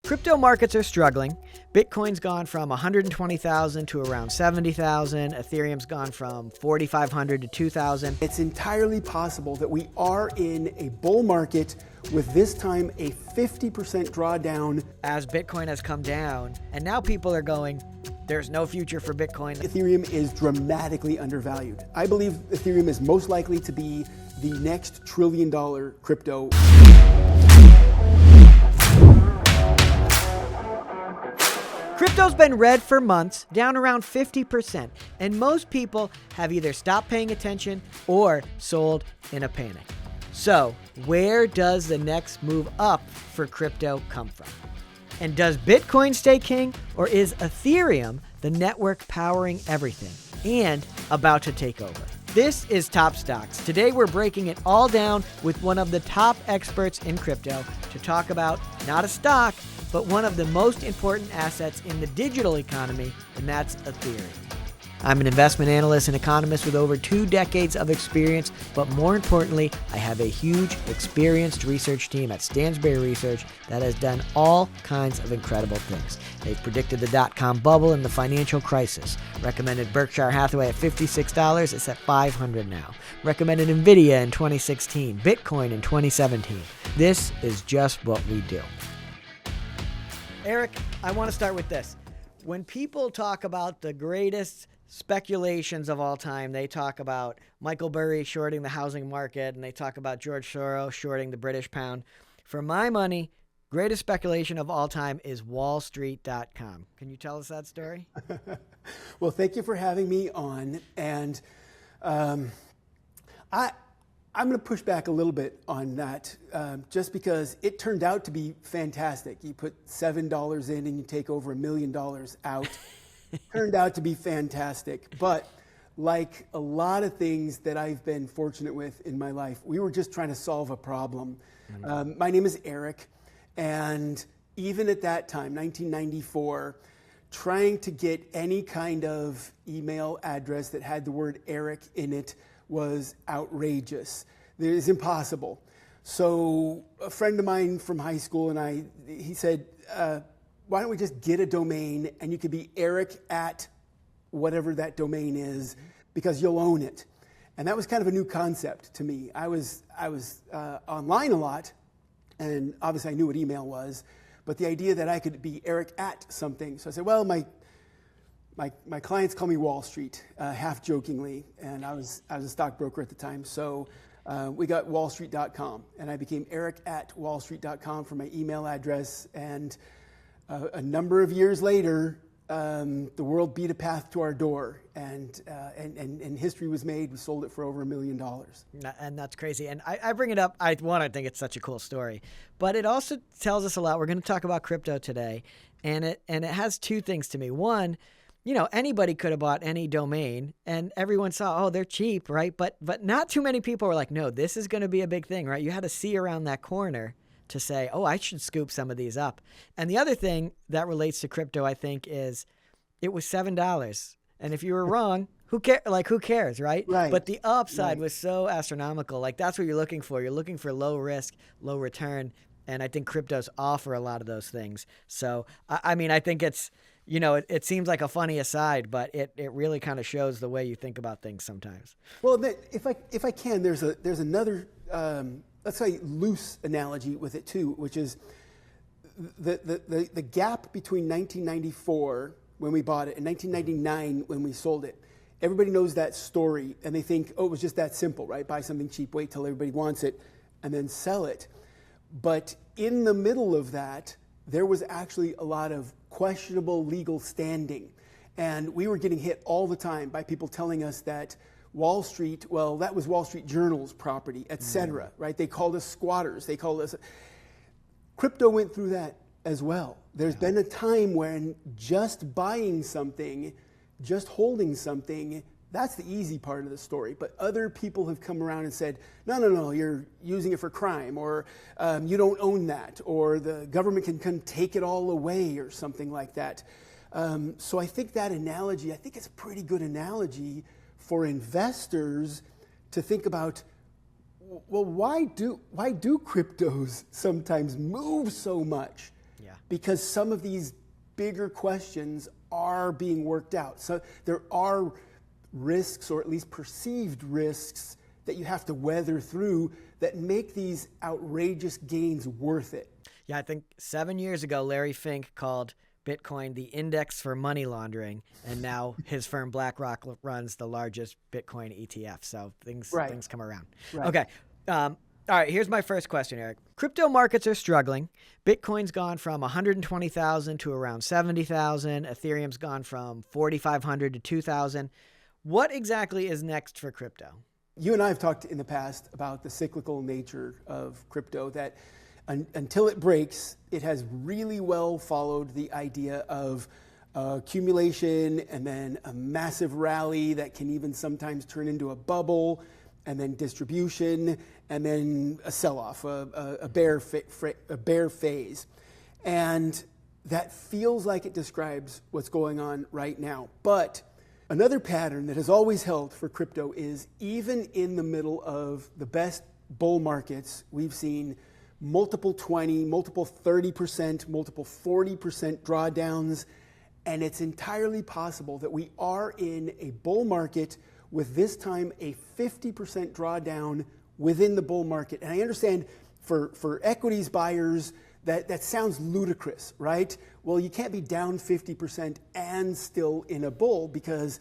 Crypto markets are struggling. Bitcoin's gone from 120,000 to around 70,000. Ethereum's gone from 4,500 to 2,000. It's entirely possible that we are in a bull market with this time a 50% drawdown. As Bitcoin has come down, and now people are going, there's no future for Bitcoin. Ethereum is dramatically undervalued. I believe Ethereum is most likely to be the next trillion-dollar crypto. Crypto's been red for months, down around 50%, and most people have either stopped paying attention or sold in a panic. So, where does the next move up for crypto come from? And does Bitcoin stay king, or is Ethereum the network powering everything and about to take over? This is Top Stocks. Today we're breaking it all down with one of the top experts in crypto to talk about not a stock, but one of the most important assets in the digital economy, and that's Ethereum. I'm an investment analyst and economist with over 2 decades of experience, but more importantly, I have a huge, experienced research team at Stansberry Research that has done all kinds of incredible things. They've predicted the dot-com bubble and the financial crisis, recommended Berkshire Hathaway at $56, it's at $500 now, recommended Nvidia in 2016, Bitcoin in 2017. This is just what we do. Eric, I want to start with this. When people talk about the greatest speculations of all time, they talk about Michael Burry shorting the housing market, and they talk about George Soros shorting the British pound. For my money, greatest speculation of all time is wallstreet.com. Can you tell us that story? Well, thank you for having me on. And I'm going to push back a little bit on that just because it turned out to be fantastic. You put $7 in and you take over $1 million out. Turned out to be fantastic. But like a lot of things that I've been fortunate with in my life, we were just trying to solve a problem. My name is Eric. And even at that time, 1994, trying to get any kind of email address that had the word Eric in it was outrageous. It is impossible. So a friend of mine from high school and he said, why don't we just get a domain and you could be Eric at whatever that domain is because you'll own it. And that was kind of a new concept to me. I was online a lot, and obviously I knew what email was, but the idea that I could be Eric at something. So I said, well, my clients call me Wall Street, half jokingly, and I was a stockbroker at the time. So we got wallstreet.com, and I became Eric at wallstreet.com for my email address. And a number of years later, the world beat a path to our door, and history was made. We sold it for over $1 million. And that's crazy. And I bring it up. I think it's such a cool story, but it also tells us a lot. We're going to talk about crypto today, and it has 2 things to me. One, anybody could have bought any domain and everyone saw, oh, they're cheap, right? But not too many people were like, no, this is going to be a big thing, right? You had to see around that corner to say, oh, I should scoop some of these up. And the other thing that relates to crypto, I think, is it was $7. And if you were wrong, who cares, right? Right. But the upside was so astronomical. Like, that's what you're looking for. You're looking for low risk, low return. And I think cryptos offer a lot of those things. So, I mean, I think it's, it seems like a funny aside, but it really kind of shows the way you think about things sometimes. Well, if I can, there's another, let's say, loose analogy with it too, which is the gap between 1994 when we bought it and 1999 when we sold it. Everybody knows that story, and they think, oh, it was just that simple, right? Buy something cheap, wait till everybody wants it, and then sell it. But in the middle of that, there was actually a lot of questionable legal standing. And we were getting hit all the time by people telling us that Wall Street, well, that was Wall Street Journal's property, et cetera, right? They called us squatters. They called us... Crypto went through that as well. There's been a time when just buying something, just holding something, that's the easy part of the story. But other people have come around and said, no, you're using it for crime, or you don't own that, or the government can come take it all away, or something like that. So I think that analogy, it's a pretty good analogy for investors to think about, well, why do cryptos sometimes move so much? Yeah. because some of these bigger questions are being worked out. So there are risks, or at least perceived risks, that you have to weather through that make these outrageous gains worth it. Yeah, I think 7 years ago, Larry Fink called Bitcoin the index for money laundering, and now his firm BlackRock runs the largest Bitcoin ETF. So things come around. Right. Okay. All right, here's my first question, Eric. Crypto markets are struggling. Bitcoin's gone from 120,000 to around 70,000. Ethereum's gone from 4,500 to 2,000. What exactly is next for crypto? You and I have talked in the past about the cyclical nature of crypto, that until it breaks, it has really well followed the idea of accumulation and then a massive rally that can even sometimes turn into a bubble, and then distribution, and then a sell-off, a bear phase. And that feels like it describes what's going on right now. But another pattern that has always held for crypto is, even in the middle of the best bull markets, we've seen multiple 20, multiple 30%, multiple 40% drawdowns. And it's entirely possible that we are in a bull market with this time a 50% drawdown within the bull market. And I understand for equities buyers that sounds ludicrous, right? Well, you can't be down 50% and still in a bull, because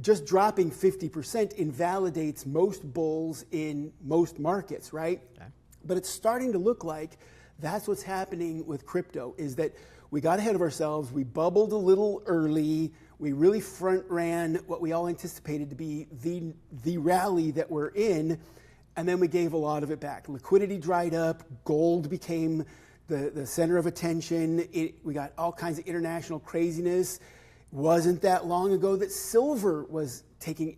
just dropping 50% invalidates most bulls in most markets, right? Okay. But it's starting to look like that's what's happening with crypto, is that we got ahead of ourselves, we bubbled a little early, we really front ran what we all anticipated to be the rally that we're in, and then we gave a lot of it back. Liquidity dried up, gold became the center of attention, we got all kinds of international craziness. Wasn't that long ago that silver was pulling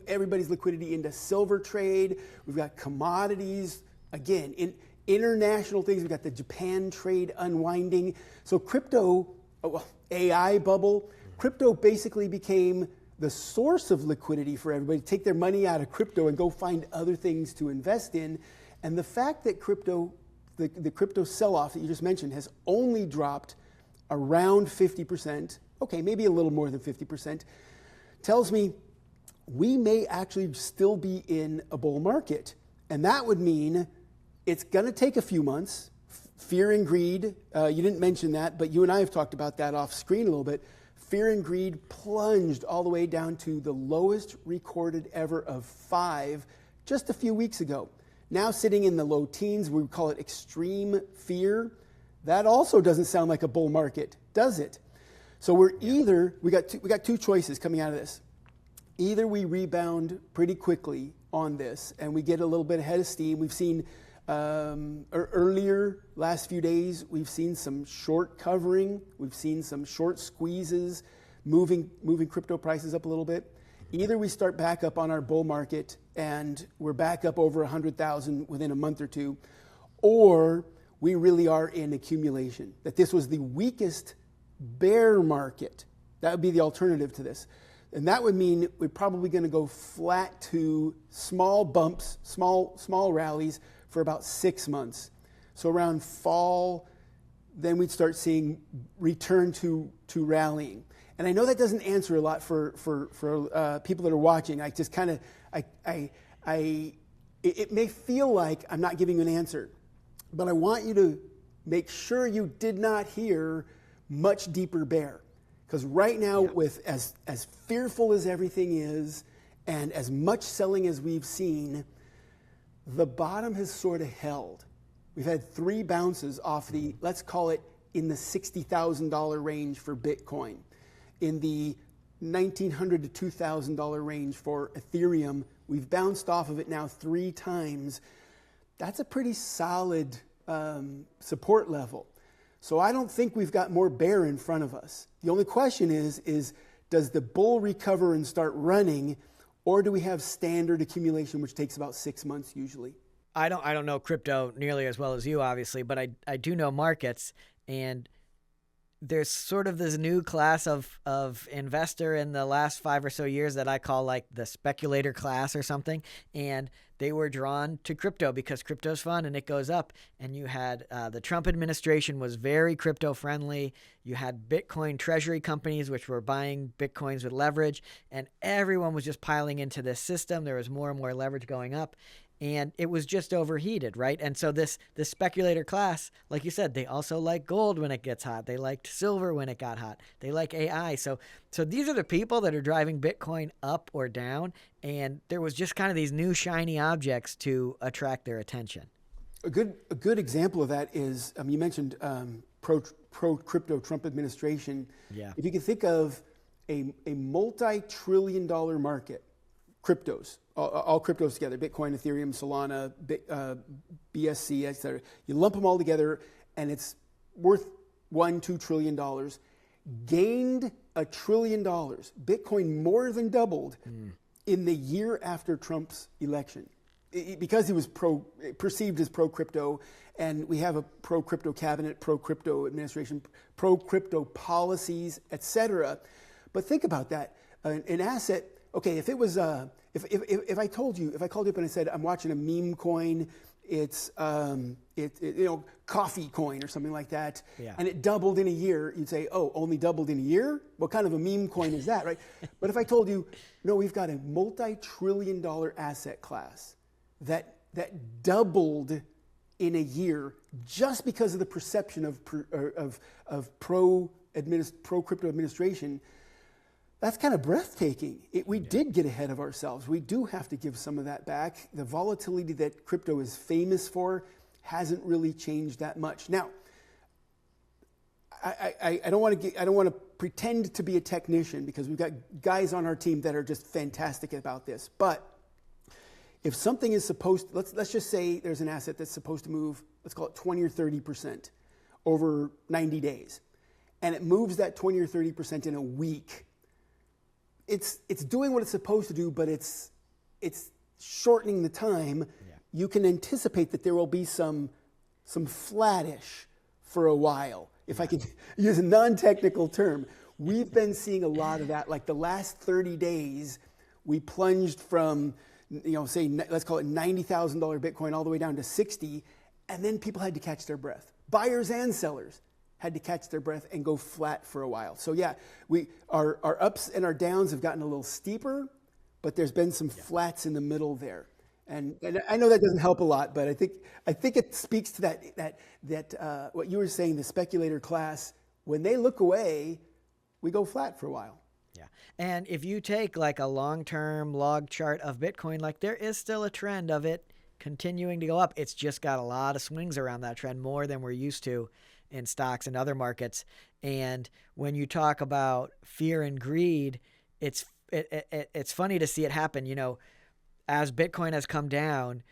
everybody's liquidity into silver trade. We've got commodities, again, in international things. We've got the Japan trade unwinding. So crypto, AI bubble, crypto basically became the source of liquidity for everybody to take their money out of crypto and go find other things to invest in. And the fact that the crypto sell-off that you just mentioned has only dropped around 50%, okay, maybe a little more than 50%, tells me we may actually still be in a bull market. And that would mean it's going to take a few months. Fear and greed, you didn't mention that, but you and I have talked about that off screen a little bit. Fear and greed plunged all the way down to the lowest recorded ever of 5 just a few weeks ago. Now sitting in the low teens, we would call it extreme fear. That also doesn't sound like a bull market, does it? So we got two choices coming out of this. Either we rebound pretty quickly on this and we get a little bit ahead of steam. We've seen earlier last few days, we've seen some short covering. We've seen some short squeezes, moving crypto prices up a little bit. Either we start back up on our bull market and we're back up over 100,000 within a month or two, or we really are in accumulation, that this was the weakest bear market. That would be the alternative to this. And that would mean we're probably going to go flat to small bumps, small rallies for about 6 months. So around fall, then we'd start seeing return to rallying. And I know that doesn't answer a lot for people that are watching. I just kind of, it may feel like I'm not giving you an answer, but I want you to make sure you did not hear much deeper bear. Because right now, with as fearful as everything is, and as much selling as we've seen, the bottom has sort of held. We've had 3 bounces off the, let's call it in the $60,000 range for Bitcoin, in the $1,900 to $2,000 range for Ethereum. We've bounced off of it now 3 times. That's a pretty solid support level. So I don't think we've got more bear in front of us. The only question is does the bull recover and start running, or do we have standard accumulation, which takes about 6 months usually? I don't know crypto nearly as well as you, obviously, but I do know markets. And there's sort of this new class of investor in the last 5 or so years that I call like the speculator class or something. And they were drawn to crypto because crypto's fun and it goes up. And you had the Trump administration was very crypto friendly. You had Bitcoin treasury companies, which were buying Bitcoins with leverage, and everyone was just piling into this system. There was more and more leverage going up. And it was just overheated, right? And so this speculator class, like you said, they also like gold when it gets hot. They liked silver when it got hot. They like AI. So these are the people that are driving Bitcoin up or down. And there was just kind of these new shiny objects to attract their attention. A good example of that is you mentioned pro crypto Trump administration. Yeah. If you can think of a multi-trillion-dollar market, cryptos, all cryptos together, Bitcoin, Ethereum, Solana, BSC, et cetera. You lump them all together and it's worth $1-2 trillion, gained $1 trillion. Bitcoin more than doubled in the year after Trump's election. Because he was perceived as pro-crypto, and we have a pro-crypto cabinet, pro-crypto administration, pro-crypto policies, et cetera. But think about that. An asset, okay, if it was if I called you up and I said I'm watching a meme coin, it's coffee coin or something like that, and it doubled in a year, you'd say, oh, only doubled in a year? What kind of a meme coin is that, right? But if I told you, no, we've got a multi-trillion-dollar asset class that doubled in a year just because of the perception of pro-crypto administration, that's kind of breathtaking. We did get ahead of ourselves. We do have to give some of that back. The volatility that crypto is famous for hasn't really changed that much. Now, I don't want to pretend to be a technician because we've got guys on our team that are just fantastic about this. But if something is supposed, let's just say there's an asset that's supposed to move, let's call it 20 or 30% over 90 days, and it moves that 20 or 30% in a week. It's doing what it's supposed to do, but it's shortening the time. Yeah. You can anticipate that there will be some flattish for a while. If I could use a non-technical term, we've been seeing a lot of that. Like the last 30 days, we plunged from, say, let's call it $90,000 Bitcoin all the way down to 60, and then people had to catch their breath. Buyers and sellers had to catch their breath and go flat for a while. So yeah, our ups and our downs have gotten a little steeper, but there's been some flats in the middle there. And I know that doesn't help a lot, but I think it speaks to that what you were saying, the speculator class, when they look away, we go flat for a while. Yeah. And if you take like a long-term log chart of Bitcoin, like there is still a trend of it continuing to go up. It's just got a lot of swings around that trend, more than we're used to in stocks and other markets. And when you talk about fear and greed, it's funny to see it happen. As Bitcoin has come down,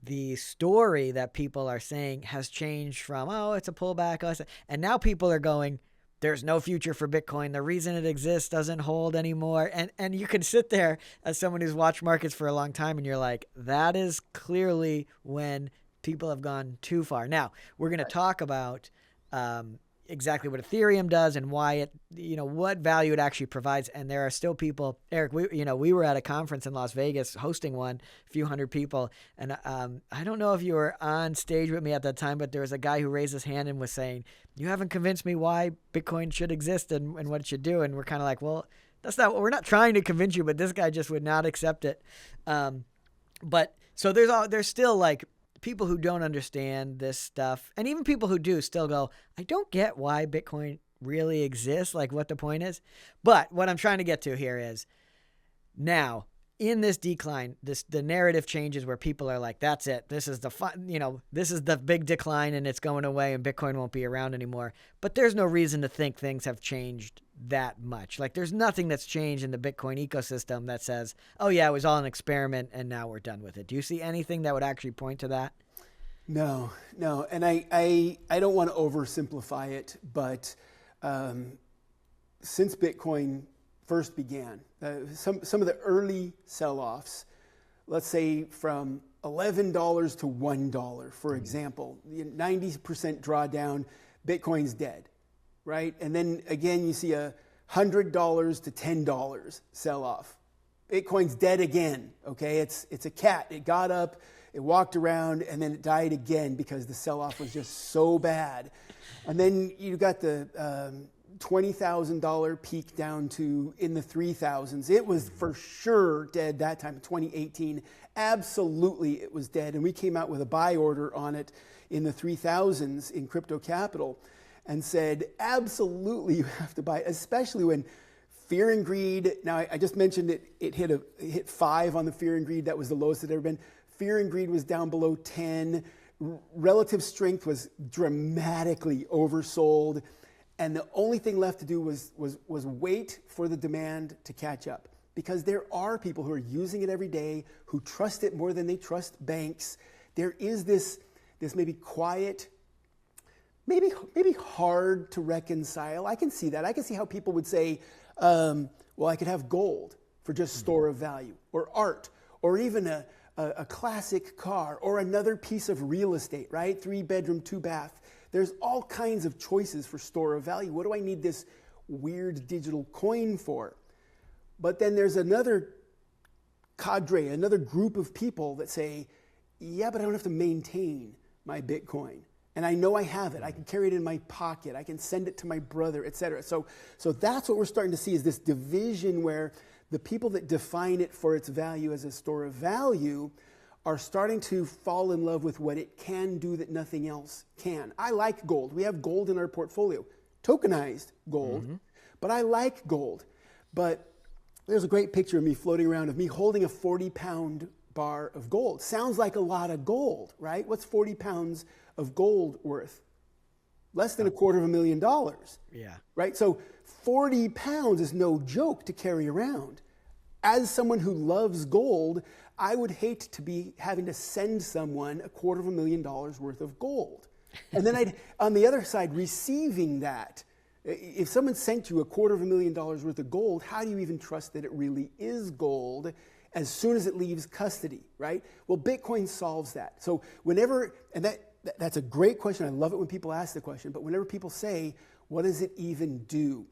the story that people are saying has changed from, oh, it's a pullback, and now people are going, there's no future for Bitcoin. The reason it exists doesn't hold anymore. And you can sit there as someone who's watched markets for a long time and you're like, that is clearly when people have gone too far. Now, we're going to talk about exactly what Ethereum does and why it, what value it actually provides. And there are still people, Eric, we were at a conference in Las Vegas hosting one, a few hundred people. And I don't know if you were on stage with me at that time, but there was a guy who raised his hand and was saying, you haven't convinced me why Bitcoin should exist and what it should do. And we're kind of like, well, we're not trying to convince you, but this guy just would not accept it. But so there's still like people who don't understand this stuff, and even people who do still go, I don't get why Bitcoin really exists, like what the point is. But what I'm trying to get to here is now in this decline, the narrative changes where people are like, that's it. This is this is the big decline and it's going away and Bitcoin won't be around anymore. But there's no reason to think things have changed that much. Like there's nothing that's changed in the Bitcoin ecosystem that says, oh yeah, it was all an experiment and now we're done with it. Do you see anything that would actually point to that? No. And I don't want to oversimplify it, but since Bitcoin first began, some of the early sell-offs, let's say from $11 to $1, for example, 90% drawdown, Bitcoin's dead. right? And then again, you see a $100 to $10 sell off. Bitcoin's dead again, okay? It's a cat. It got up, it walked around, and then it died again because the sell-off was just so bad. And then you got the $20,000 peak down to in the 3,000s. It was for sure dead that time, 2018. Absolutely, it was dead. And we came out with a buy order on it in the 3,000s in crypto capital and said, absolutely, you have to buy, especially when fear and greed. Now, I just mentioned it hit 5 on the fear and greed. That was the lowest it ever been. Fear and greed was down below 10. Relative strength was dramatically oversold. And the only thing left to do was wait for the demand to catch up. Because there are people who are using it every day, who trust it more than they trust banks. There is this maybe quiet, maybe hard to reconcile. I can see that. I can see how people would say, well, I could have gold for just store of value, or art, or even a classic car, or another piece of real estate, right? 3-bedroom, 2-bath. There's all kinds of choices for store of value. What do I need this weird digital coin for? But then there's another cadre, another group of people that say, yeah, but I don't have to maintain my Bitcoin. And I know I have it. I can carry it in my pocket. I can send it to my brother, et cetera. So that's what we're starting to see, is this division where the people that define it for its value as a store of value are starting to fall in love with what it can do that nothing else can. I like gold. We have gold in our portfolio, tokenized gold, but I like gold. But there's a great picture of me floating around of me holding a 40-pound bar of gold. Sounds like a lot of gold, right? What's 40 pounds of gold worth? Less than $250,000. Yeah. Right? So 40 pounds is no joke to carry around. As someone who loves gold, I would hate to be having to send someone $250,000 worth of gold. And then I'd, on the other side, receiving that. If someone sent you $250,000 worth of gold, how do you even trust that it really is gold as soon as it leaves custody, right? Well, Bitcoin solves that. So whenever, and that's a great question. I love it when people ask the question, but whenever people say, what does it even do?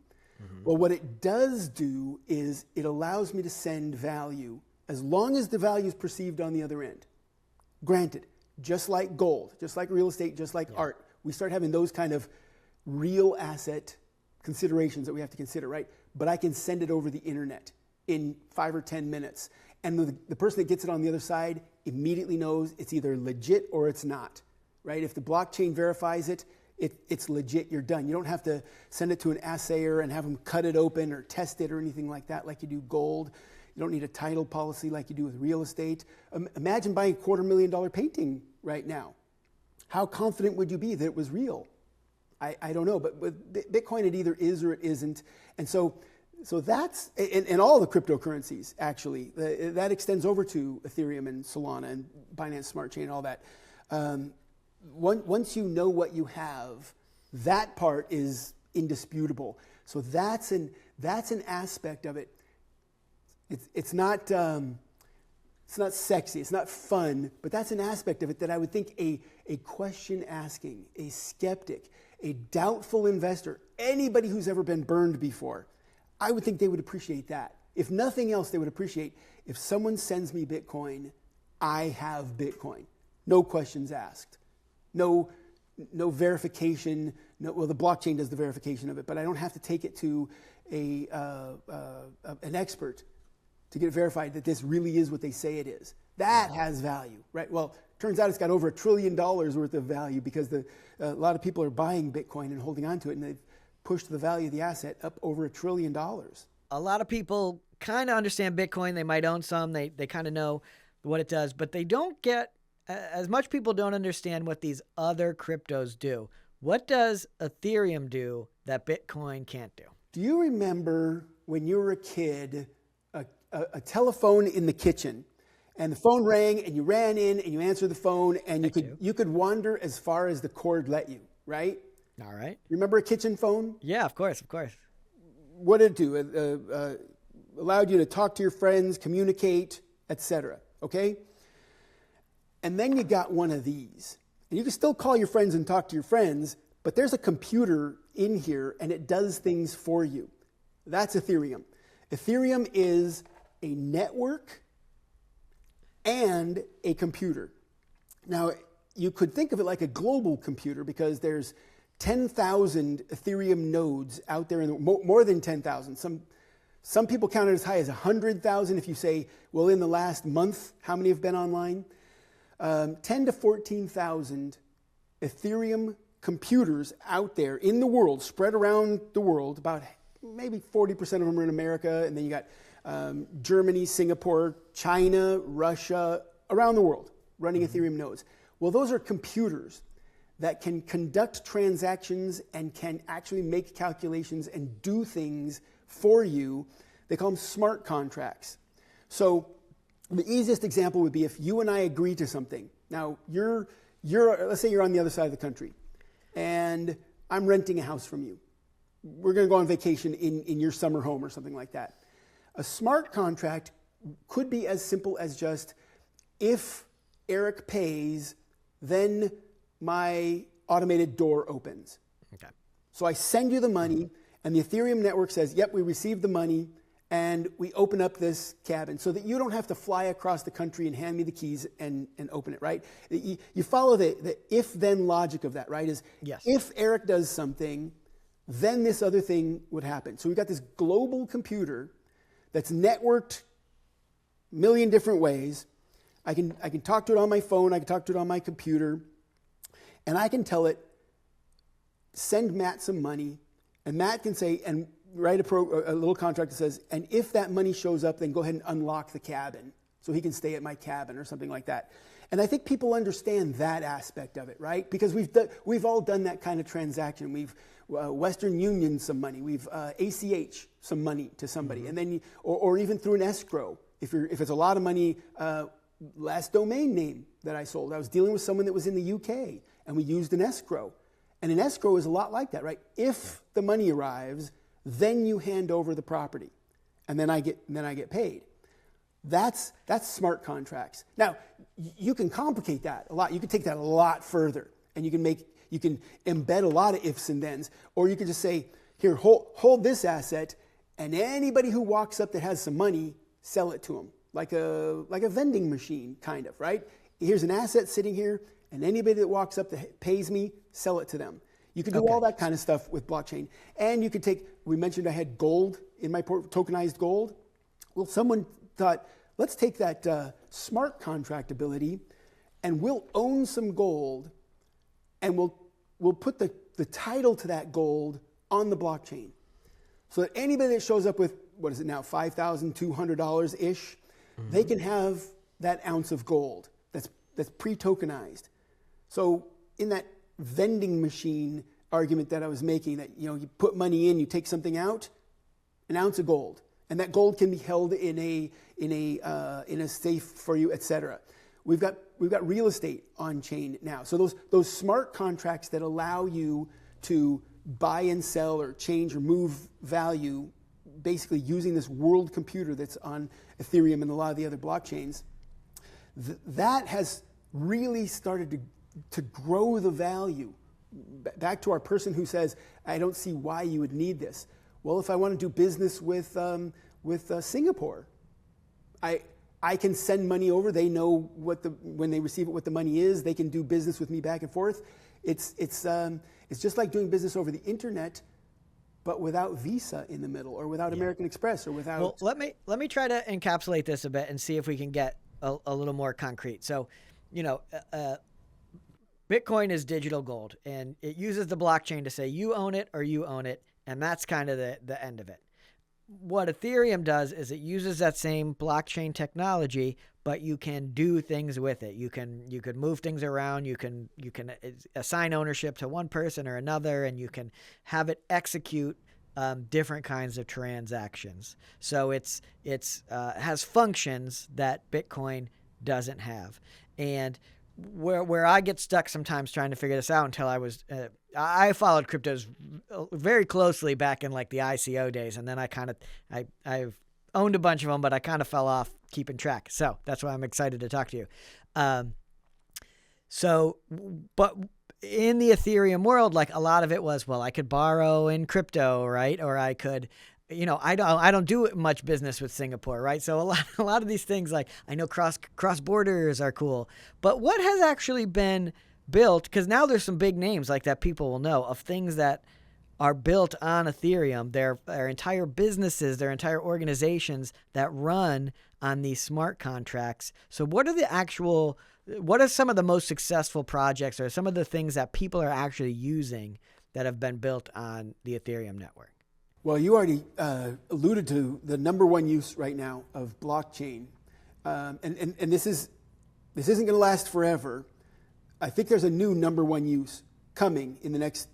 Well, what it does do is it allows me to send value as long as the value is perceived on the other end. Granted, just like gold, just like real estate, just like art, we start having those kind of real asset considerations that we have to consider, right? But I can send it over the internet in 5 or 10 minutes. And the person that gets it on the other side immediately knows it's either legit or it's not, right? If the blockchain verifies it, it's legit, you're done. You don't have to send it to an assayer and have them cut it open or test it or anything like that like you do gold. You don't need a title policy like you do with real estate. Imagine buying a $250,000 painting right now. How confident would you be that it was real? I don't know, but with Bitcoin it either is or it isn't. And so that's, and all the cryptocurrencies actually, that extends over to Ethereum and Solana and Binance Smart Chain and all that. Once you know what you have, that part is indisputable. So that's an aspect of it. It's not sexy, it's not fun, but that's an aspect of it that I would think a question asking, a skeptic, a doubtful investor, anybody who's ever been burned before, I would think they would appreciate that. If nothing else, they would appreciate if someone sends me Bitcoin, I have Bitcoin. No questions asked. No verification. Well, the blockchain does the verification of it, but I don't have to take it to an expert to get it verified that this really is what they say it is. That has value, right? Well, turns out it's got over $1 trillion worth of value because a lot of people are buying Bitcoin and holding on to it, and they've pushed the value of the asset up over $1 trillion. A lot of people kind of understand Bitcoin. They might own some. They kind of know what it does, but they don't get, as much people don't understand what these other cryptos do. What does Ethereum do that Bitcoin can't do? Do you remember when you were a kid, a telephone in the kitchen, and the phone rang, and you ran in, and you answered the phone, and you could wander as far as the cord let you, right? All right. Remember a kitchen phone? Yeah, of course, of course. What did it do? It allowed you to talk to your friends, communicate, etc. Okay? And then you got one of these. And you can still call your friends and talk to your friends, but there's a computer in here and it does things for you. That's Ethereum. Ethereum is a network and a computer. Now, you could think of it like a global computer because there's 10,000 Ethereum nodes out there, more than 10,000. Some people count it as high as 100,000 if you say, well, in the last month, how many have been online? 10 to 14,000 Ethereum computers out there in the world, spread around the world. About maybe 40% of them are in America, and then you got Germany, Singapore, China, Russia, around the world running Ethereum nodes. Well, those are computers that can conduct transactions and can actually make calculations and do things for you. They call them smart contracts. So the easiest example would be if you and I agree to something. Now, let's say you're on the other side of the country, and I'm renting a house from you. We're going to go on vacation in your summer home or something like that. A smart contract could be as simple as just, if Eric pays, then my automated door opens. Okay. So I send you the money, and the Ethereum network says, yep, we received the money, and we open up this cabin so that you don't have to fly across the country and hand me the keys and open it, right? You follow the if-then logic of that, right? Is yes. If Eric does something, then this other thing would happen. So we've got this global computer that's networked a million different ways. I can talk to it on my phone, I can talk to it on my computer, and I can tell it, send Matt some money, and Matt can say, and write a little contract that says, and if that money shows up, then go ahead and unlock the cabin so he can stay at my cabin or something like that. And I think people understand that aspect of it, right? Because we've all done that kind of transaction. We've Western Union some money, we've ACH some money to somebody, and then or even through an escrow. If it's a lot of money, last domain name that I sold, I was dealing with someone that was in the UK, and we used an escrow. And an escrow is a lot like that, right? If the money arrives, then you hand over the property, and then I get paid. That's smart contracts. Now, you can complicate that a lot. You can take that a lot further, and you can embed a lot of ifs and thens, or you can just say, here, hold this asset, and anybody who walks up that has some money, sell it to them, like a vending machine, kind of, right? Here's an asset sitting here, and anybody that walks up that pays me, sell it to them. You can do all that kind of stuff with blockchain. And you could we mentioned I had gold in my tokenized gold. Well, someone thought, let's take that smart contract ability and we'll own some gold, and we'll put the title to that gold on the blockchain. So that anybody that shows up with, what is it now, $5,200-ish, they can have that ounce of gold that's pre-tokenized. So in that vending machine argument that I was making, that you put money in, you take something out, an ounce of gold, and that gold can be held in a safe for you, etc. We've got real estate on chain now. So those smart contracts that allow you to buy and sell or change or move value, basically using this world computer that's on Ethereum and a lot of the other blockchains, that has really started to grow the value. Back to our person who says, I don't see why you would need this. Well, if I want to do business with Singapore, I can send money over. They know when they receive it, what the money is. They can do business with me back and forth. It's just like doing business over the internet, but without Visa in the middle, or without American Express, or without. Well, let me try to encapsulate this a bit and see if we can get a little more concrete. So, Bitcoin is digital gold, and it uses the blockchain to say you own it or you own it, and that's kind of the end of it. What Ethereum does is it uses that same blockchain technology, but you can do things with it. You can move things around. You can assign ownership to one person or another, and you can have it execute different kinds of transactions. So it has functions that Bitcoin doesn't have. And where I get stuck sometimes trying to figure this out, until I followed cryptos very closely back in like the ICO days, and then I've owned a bunch of them, but I kind of fell off keeping track. So that's why I'm excited to talk to you. But in the Ethereum world, like a lot of it was, well, I could borrow in crypto, right? Or I could, I don't do much business with Singapore, right? So a lot of these things, like I know cross borders are cool, but what has actually been built? Because now there's some big names like that people will know of things that are built on Ethereum. Their entire businesses, their entire organizations that run on these smart contracts. So what are some of the most successful projects or some of the things that people are actually using that have been built on the Ethereum network? Well, you already alluded to the number one use right now of blockchain. And this isn't going to last forever. I think there's a new number one use coming in the next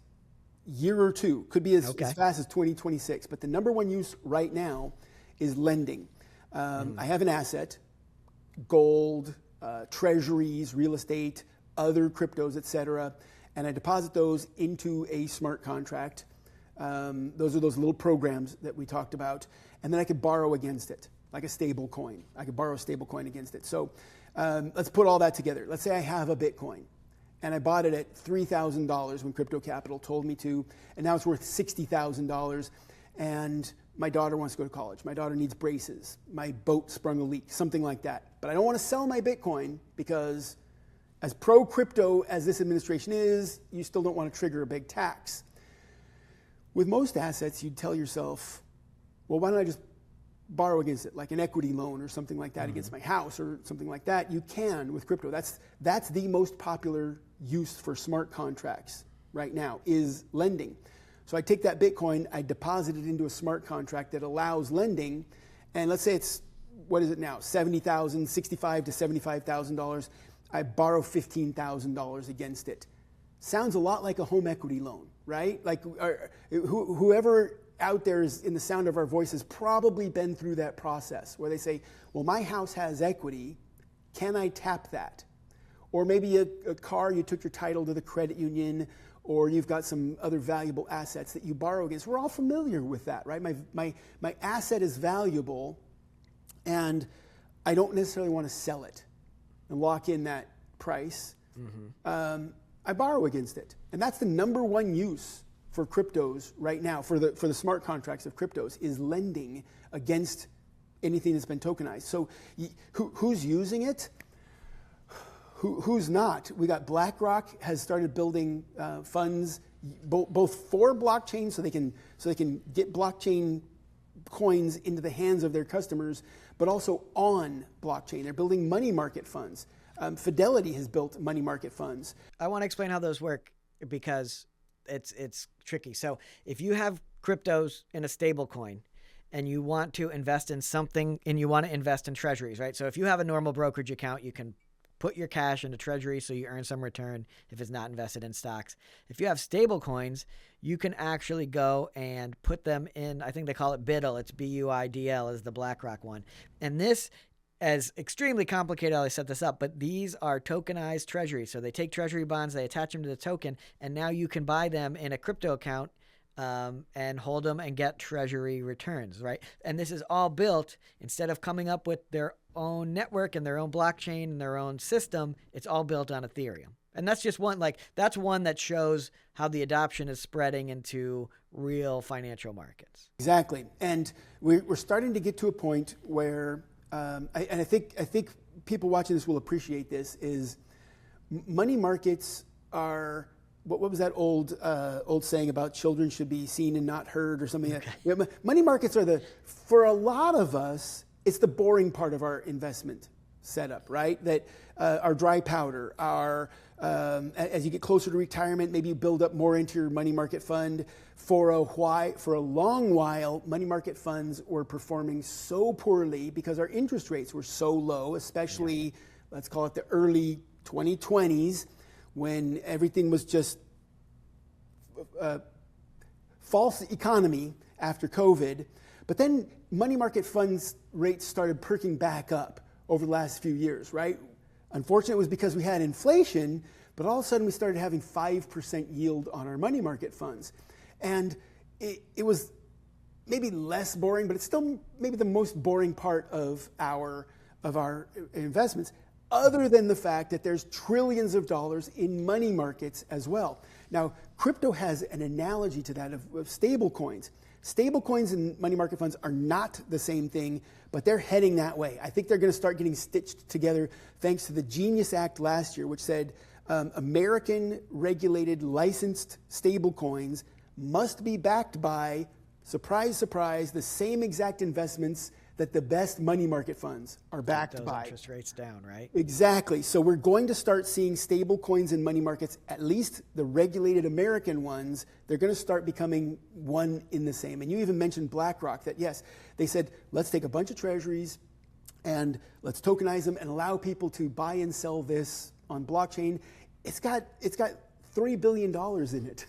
year or two. Could be as fast as 2026. But the number one use right now is lending. I have an asset, gold, treasuries, real estate, other cryptos, etc., and I deposit those into a smart contract. Those are those little programs that we talked about, and then I could borrow against it, like a stable coin. I could borrow a stable coin against it. So let's put all that together. Let's say I have a Bitcoin, and I bought it at $3,000 when Crypto Capital told me to, and now it's worth $60,000, and my daughter wants to go to college. My daughter needs braces. My boat sprung a leak, something like that. But I don't want to sell my Bitcoin because as pro-crypto as this administration is, you still don't want to trigger a big tax. With most assets, you'd tell yourself, well, why don't I just borrow against it, like an equity loan or something like that against my house or something like that. You can with crypto. That's the most popular use for smart contracts right now is lending. So I take that Bitcoin, I deposit it into a smart contract that allows lending, and let's say it's, what is it now, $70,000, $65,000 to $75,000. I borrow $15,000 against it. Sounds a lot like a home equity loan, right? Like whoever out there is in the sound of our voice has probably been through that process where they say, well, my house has equity, can I tap that? Or maybe a car, you took your title to the credit union, or you've got some other valuable assets that you borrow against. We're all familiar with that, right? My asset is valuable, and I don't necessarily want to sell it and lock in that price. I borrow against it. And that's the number one use for cryptos right now, for the smart contracts of cryptos, is lending against anything that's been tokenized. So who's using it? Who's not? We got BlackRock has started building funds both for blockchain, so they can get blockchain coins into the hands of their customers, but also on blockchain. They're building money market funds. Fidelity has built money market funds. I want to explain how those work because it's tricky. So if you have cryptos in a stable coin and you want to invest in something and you want to invest in treasuries, right? So if you have a normal brokerage account, you can put your cash into treasury so you earn some return if it's not invested in stocks. If you have stable coins, you can actually go and put them in, I think they call it BIDL. It's BUIDL is the BlackRock one. And this is extremely complicated how they set this up, but these are tokenized treasuries. So they take treasury bonds, they attach them to the token, and now you can buy them in a crypto account and hold them and get treasury returns, right? And this is all built, instead of coming up with their own network and their own blockchain and their own system, it's all built on Ethereum. And that's just one, that's one that shows how the adoption is spreading into real financial markets. Exactly. And we're starting to get to a point where, I think people watching this will appreciate this, is money markets are, what was that old saying about children should be seen and not heard or something? Okay. Like that? Money markets are for a lot of us, it's the boring part of our investment setup, right? That our dry powder, as you get closer to retirement, maybe you build up more into your money market fund. For a long while, money market funds were performing so poorly because our interest rates were so low, especially, let's call it the early 2020s, when everything was just false economy after COVID. But then money market funds rates started perking back up over the last few years, right? Unfortunately, it was because we had inflation, but all of a sudden we started having 5% yield on our money market funds. And it was maybe less boring, but it's still maybe the most boring part of our investments. other than the fact that there's trillions of dollars in money markets as well. Now, crypto has an analogy to that of stable coins. Stable coins and money market funds are not the same thing, but they're heading that way. I think they're going to start getting stitched together thanks to the Genius Act last year, which said American regulated licensed stable coins must be backed by, surprise, surprise, the same exact investments that the best money market funds are backed those by. Interest rates down, right? Exactly. So we're going to start seeing stable coins in money markets, at least the regulated American ones, they're going to start becoming one in the same. And you even mentioned BlackRock, that yes, they said, let's take a bunch of treasuries and let's tokenize them and allow people to buy and sell this on blockchain. It's got $3 billion in it.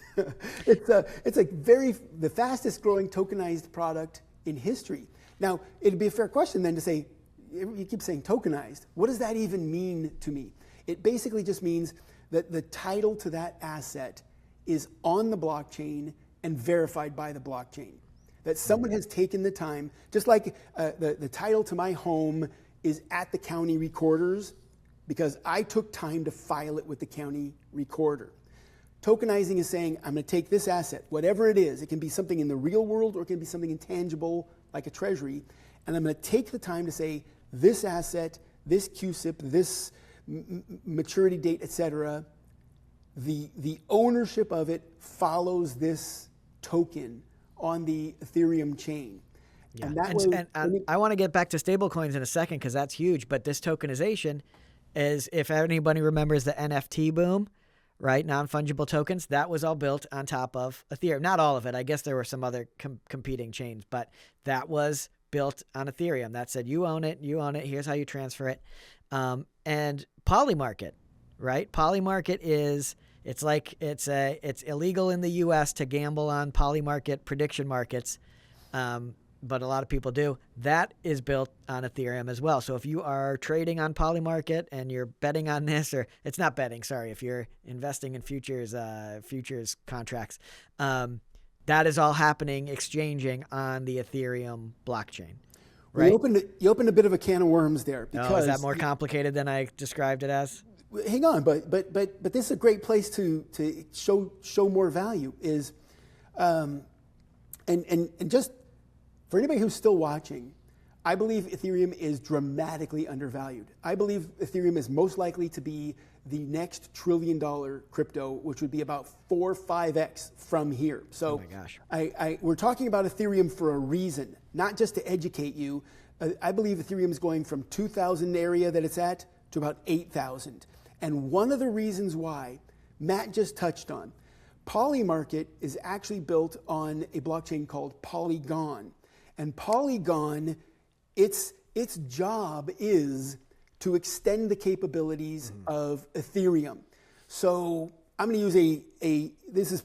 It's the fastest growing tokenized product in history. Now, it'd be a fair question then to say, you keep saying tokenized. What does that even mean to me? It basically just means that the title to that asset is on the blockchain and verified by the blockchain. That someone has taken the time, just like the title to my home is at the county recorders, because I took time to file it with the county recorder. Tokenizing is saying, I'm going to take this asset, whatever it is. It can be something in the real world or it can be something intangible like a treasury. And I'm going to take the time to say, this asset, this QSIP, this maturity date, et cetera, the ownership of it follows this token on the Ethereum chain. Yeah. And I want to get back to stablecoins in a second because that's huge. But this tokenization is, if anybody remembers the NFT boom, right? Non-fungible tokens, that was all built on top of Ethereum. Not all of it. I guess there were some other competing chains, but that was built on Ethereum. That said, you own it, here's how you transfer it. And Polymarket, right? Polymarket it's illegal in the US to gamble on Polymarket prediction markets. But a lot of people do. That is built on Ethereum as well. So if you are trading on Polymarket and you're betting on this, or it's not betting, sorry, if you're investing in futures contracts, that is all happening, exchanging on the Ethereum blockchain. Right? You opened a bit of a can of worms there. Because is that more complicated than I described it as? Hang on, but this is a great place to show more value is, and just for anybody who's still watching, I believe Ethereum is dramatically undervalued. I believe Ethereum is most likely to be the next $1 trillion crypto, which would be about 4 or 5x from here. So oh my gosh. We're talking about Ethereum for a reason, not just to educate you. I believe Ethereum is going from 2,000 area that it's at to about 8,000. And one of the reasons why, Matt just touched on, Polymarket is actually built on a blockchain called Polygon. And Polygon, its job is to extend the capabilities of Ethereum. So I'm going to use this is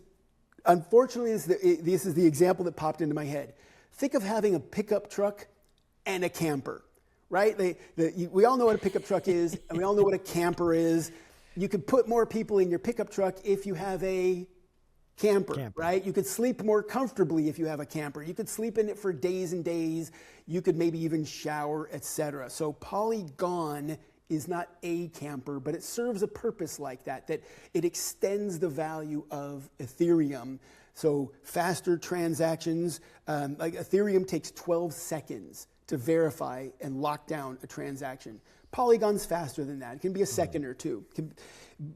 the example that popped into my head. Think of having a pickup truck and a camper, right? We all know what a pickup truck is, and we all know what a camper is. You could put more people in your pickup truck if you have a camper, right? You could sleep more comfortably if you have a camper. You could sleep in it for days and days. You could maybe even shower, etc. So Polygon is not a camper, but it serves a purpose like that it extends the value of Ethereum. So faster transactions, like Ethereum takes 12 seconds to verify and lock down a transaction. Polygon's faster than that. It can be a second or two.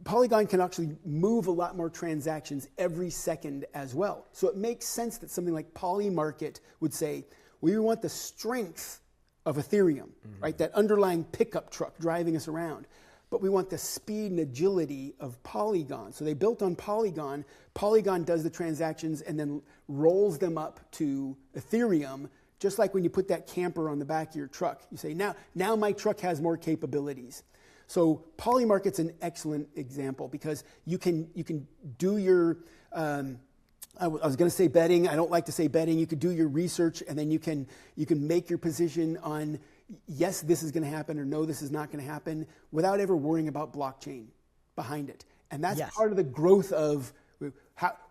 Polygon can actually move a lot more transactions every second as well. So it makes sense that something like Polymarket would say, we want the strength of Ethereum, right? That underlying pickup truck driving us around. But we want the speed and agility of Polygon. So they built on Polygon. Polygon does the transactions and then rolls them up to Ethereum, just like when you put that camper on the back of your truck. You say, now my truck has more capabilities. So Polymarket's an excellent example because you can do your, I was going to say betting. I don't like to say betting. You could do your research and then you can make your position on, yes, this is going to happen or no, this is not going to happen without ever worrying about blockchain behind it. And that's part of the growth of,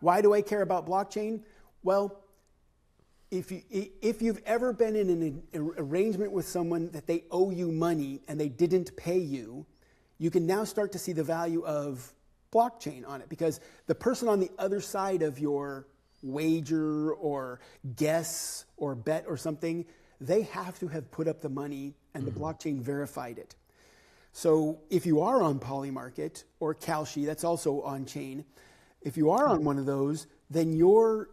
why do I care about blockchain? Well, if you've ever been in an arrangement with someone that they owe you money and they didn't pay you, you can now start to see the value of blockchain on it, because the person on the other side of your wager or guess or bet or something, they have to have put up the money and the blockchain verified it. So if you are on Polymarket or Kalshi, that's also on chain, if you are on one of those, then you're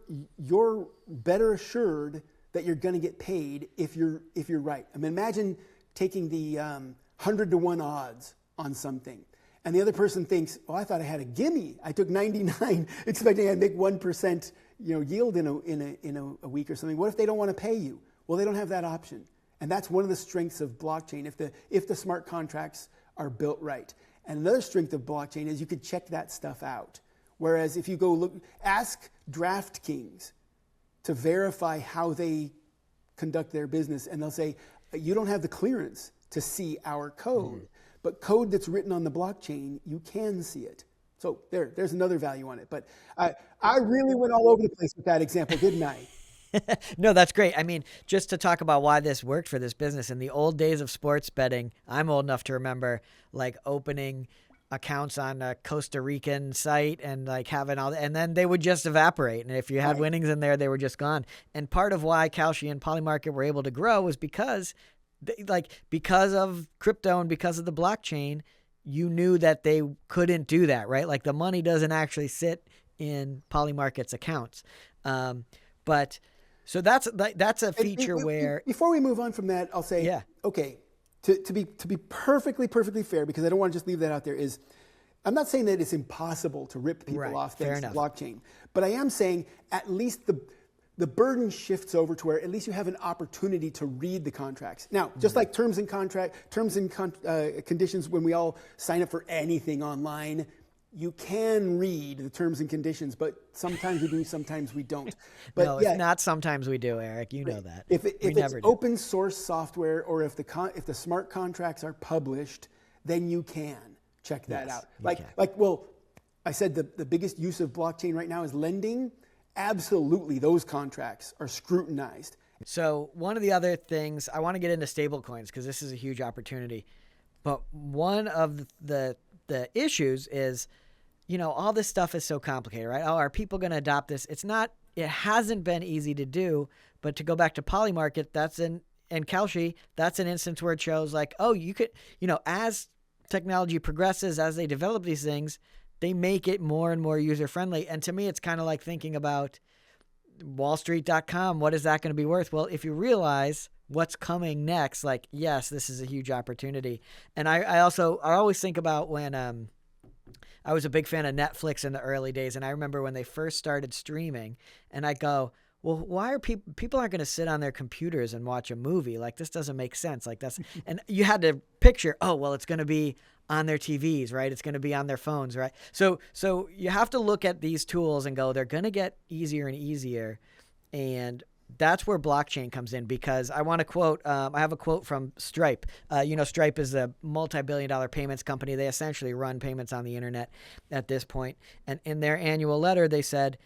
better assured that you're going to get paid if you're right. I mean, imagine taking the 100-to-1 odds on something, and the other person thinks, "Oh, I thought I had a gimme. I took 99, expecting I'd make 1%, yield in a week or something." What if they don't want to pay you? Well, they don't have that option, and that's one of the strengths of blockchain. If the smart contracts are built right, and another strength of blockchain is you could check that stuff out. Whereas if you go ask DraftKings to verify how they conduct their business, and they'll say, "You don't have the clearance to see our code, but code that's written on the blockchain, you can see it." So there's another value on it. But I really went all over the place with that example, didn't I? No, that's great. I mean, just to talk about why this worked for this business. In the old days of sports betting, I'm old enough to remember like opening accounts on a Costa Rican site and like having all and then they would just evaporate. And if you had winnings in there, they were just gone. And part of why Kalshi and Polymarket were able to grow was because of crypto and because of the blockchain, you knew that they couldn't do that, right? Like the money doesn't actually sit in Polymarket's accounts. But so that's a feature where before we move on from that, I'll say, okay, to be perfectly fair, because I don't want to just leave that out there, is I'm not saying that it's impossible to rip people off thanks to blockchain, but I am saying at least the burden shifts over to where at least you have an opportunity to read the contracts. Now, just like terms and conditions, when we all sign up for anything online, you can read the terms and conditions, but sometimes we do, sometimes we don't. But no, it's not sometimes we do, Eric. You know that. If it's open source software, or if the smart contracts are published, then you can check that out. Well, I said the biggest use of blockchain right now is lending. Absolutely, those contracts are scrutinized. So one of the other things, I want to get into stablecoins because this is a huge opportunity. But one of the issues is, all this stuff is so complicated, right? Oh, are people going to adopt this? It hasn't been easy to do, but to go back to Polymarket, and Kalshi, that's an instance where it shows like, oh, you could, as technology progresses, as they develop these things, they make it more and more user-friendly. And to me, it's kind of like thinking about wallstreet.com. What is that going to be worth? Well, if you realize what's coming next, like, yes, this is a huge opportunity. And I always think about when I was a big fan of Netflix in the early days. And I remember when they first started streaming, and I go, well, why are people aren't going to sit on their computers and watch a movie? Like, this doesn't make sense. Like that's, and you had to picture, oh, well, it's going to be on their TVs, right? It's going to be on their phones, right? So you have to look at these tools and go, they're going to get easier and easier. And that's where blockchain comes in, because I want to quote, I have a quote from Stripe. Stripe is a multi-billion-dollar payments company. They essentially run payments on the internet at this point. And in their annual letter, they said,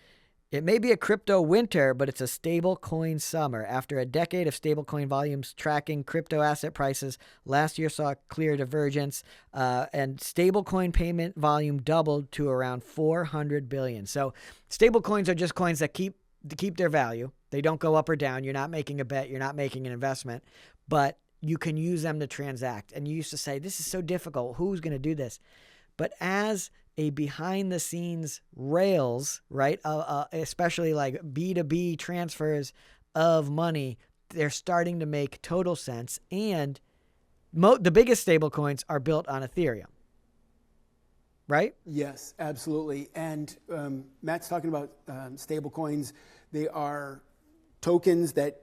"It may be a crypto winter, but it's a stablecoin summer. After a decade of stablecoin volumes tracking crypto asset prices, last year saw a clear divergence, and stablecoin payment volume doubled to around 400 billion. So stablecoins are just coins that keep their value. They don't go up or down. You're not making a bet. You're not making an investment, but you can use them to transact. And you used to say, this is so difficult. Who's going to do this? But as a behind-the-scenes rails, right, especially like B2B transfers of money, they're starting to make total sense. And the biggest stablecoins are built on Ethereum, right? Yes, absolutely. And Matt's talking about stablecoins. They are tokens that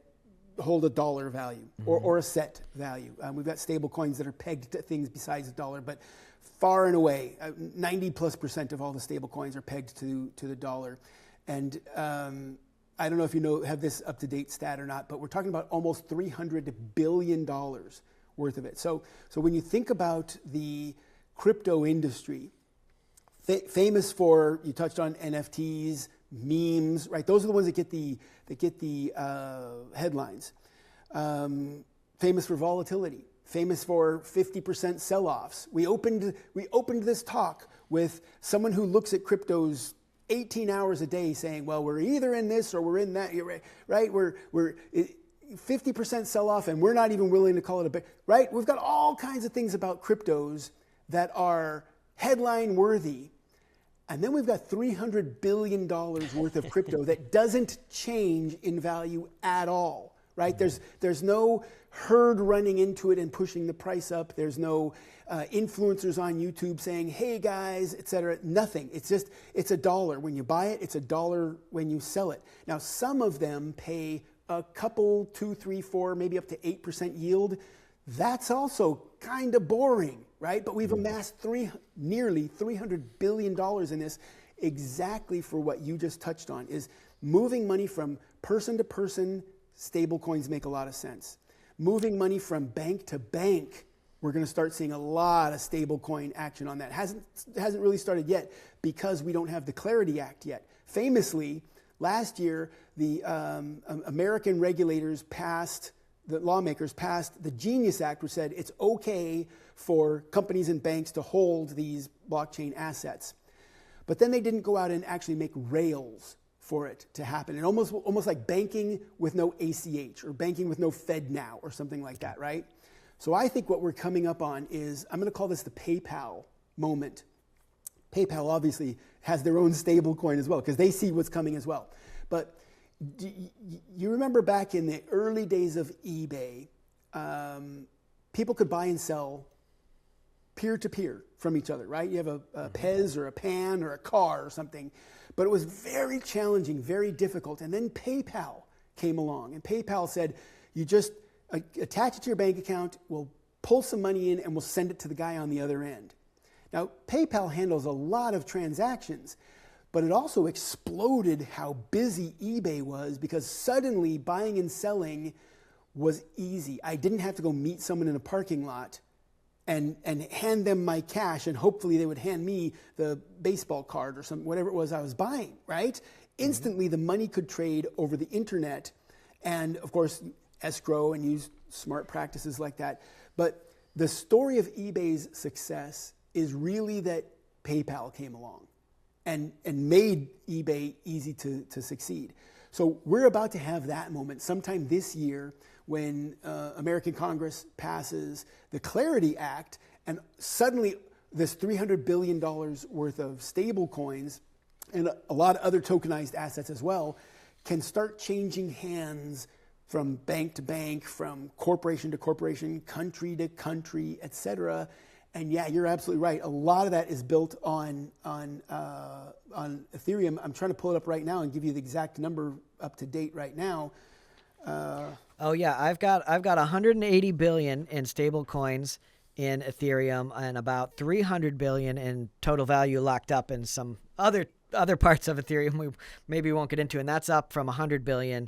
hold a dollar value or a set value. We've got stablecoins that are pegged to things besides the dollar, but far and away, 90+% of all the stable coins are pegged to the dollar. And I don't know if have this up-to-date stat or not, but we're talking about almost $300 billion worth of it. So when you think about the crypto industry, famous for, you touched on NFTs, memes, right? Those are the ones that get the headlines. Famous for volatility. famous for 50% sell-offs. We opened this talk with someone who looks at cryptos 18 hours a day saying, well, we're either in this or we're in that, right? We're 50% sell-off and we're not even willing to call it a bear, right? We've got all kinds of things about cryptos that are headline worthy. And then we've got $300 billion worth of crypto that doesn't change in value at all, right? There's no herd running into it and pushing the price up. There's no influencers on YouTube saying, hey guys, et cetera. Nothing. It's $1 when you buy it. It's $1 when you sell it. Now, some of them pay a couple, 2, 3, 4, maybe up to 8% yield. That's also kind of boring, right? But we've amassed nearly $300 billion in this exactly for what you just touched on, is moving money from person to person. Stablecoins make a lot of sense. Moving money from bank to bank, we're going to start seeing a lot of stablecoin action on that. Hasn't really started yet because we don't have the Clarity Act yet. Famously, last year, the American regulators the lawmakers passed the Genius Act, which said it's okay for companies and banks to hold these blockchain assets. But then they didn't go out and actually make rails for it to happen. And almost like banking with no ACH or banking with no FedNow or something like that, right? So I think what we're coming up on is, I'm going to call this the PayPal moment. PayPal obviously has their own stable coin as well because they see what's coming as well. But you remember back in the early days of eBay, people could buy and sell peer-to-peer from each other, right? You have a Pez or a Pan or a car or something, but it was very challenging, very difficult. And then PayPal came along, and PayPal said, you just attach it to your bank account, we'll pull some money in, and we'll send it to the guy on the other end. Now, PayPal handles a lot of transactions, but it also exploded how busy eBay was because suddenly buying and selling was easy. I didn't have to go meet someone in a parking lot and hand them my cash, and hopefully they would hand me the baseball card or something, whatever it was I was buying, right? Instantly, the money could trade over the internet and, of course, escrow and use smart practices like that. But the story of eBay's success is really that PayPal came along and made eBay easy to succeed. So we're about to have that moment sometime this year when American Congress passes the Clarity Act, and suddenly this $300 billion worth of stable coins and a lot of other tokenized assets as well can start changing hands from bank to bank, from corporation to corporation, country to country, et cetera. And yeah, you're absolutely right. A lot of that is built on Ethereum. I'm trying to pull it up right now and give you the exact number up to date right now. Oh yeah, I've got 180 billion in stable coins in Ethereum and about 300 billion in total value locked up in some other parts of Ethereum we maybe won't get into, and that's up from 100 billion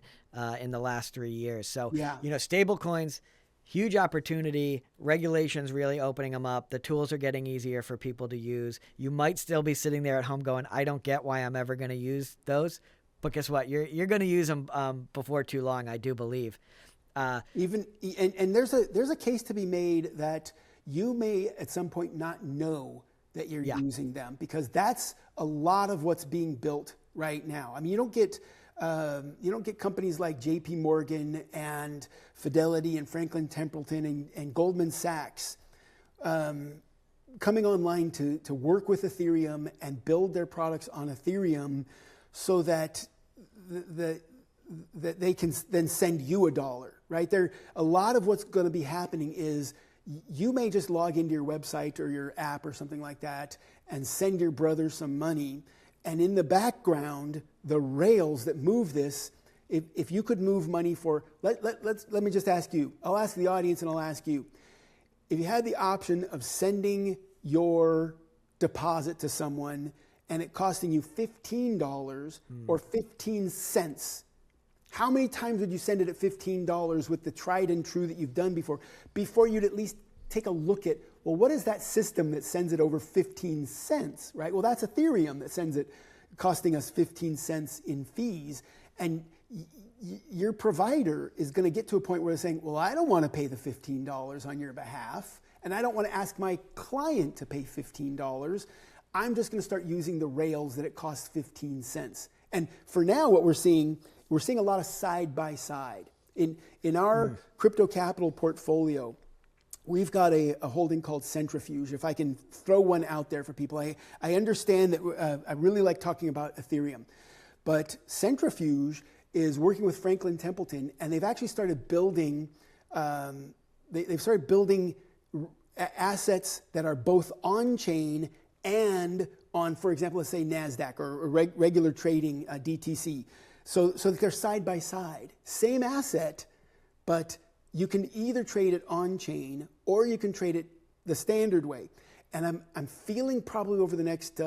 in the last 3 years. So yeah. Stable coins, huge opportunity. Regulations really opening them up. The tools are getting easier for people to use. You might still be sitting there at home going, I don't get why I'm ever going to use those. But guess what? You're going to use them before too long, I do believe. There's a case to be made that you may at some point not know that you're using them, because that's a lot of what's being built right now. I mean, you don't get companies like J.P. Morgan and Fidelity and Franklin Templeton and Goldman Sachs coming online to work with Ethereum and build their products on Ethereum so that they can then send you $1, right? A lot of what's going to be happening is you may just log into your website or your app or something like that and send your brother some money. And in the background, the rails that move this, if you could move money for, let me just ask you, I'll ask the audience and I'll ask you, if you had the option of sending your deposit to someone and it costing you $15 or 15 cents, how many times would you send it at $15 with the tried and true that you've done before you'd at least take a look at, well, what is that system that sends it over 15 cents, right? Well, that's Ethereum that sends it, costing us 15 cents in fees. And your provider is going to get to a point where they're saying, well, I don't want to pay the $15 on your behalf, and I don't want to ask my client to pay $15. I'm just going to start using the rails that it costs 15 cents. And for now, what we're seeing a lot of side by side. In our crypto capital portfolio, we've got a holding called Centrifuge. If I can throw one out there for people, I understand that I really like talking about Ethereum, but Centrifuge is working with Franklin Templeton, and they've actually started building. They've started building assets that are both on chain and on, for example, let's say NASDAQ or regular trading DTC. So that they're side by side, same asset, but you can either trade it on chain or you can trade it the standard way. And I'm feeling probably over the next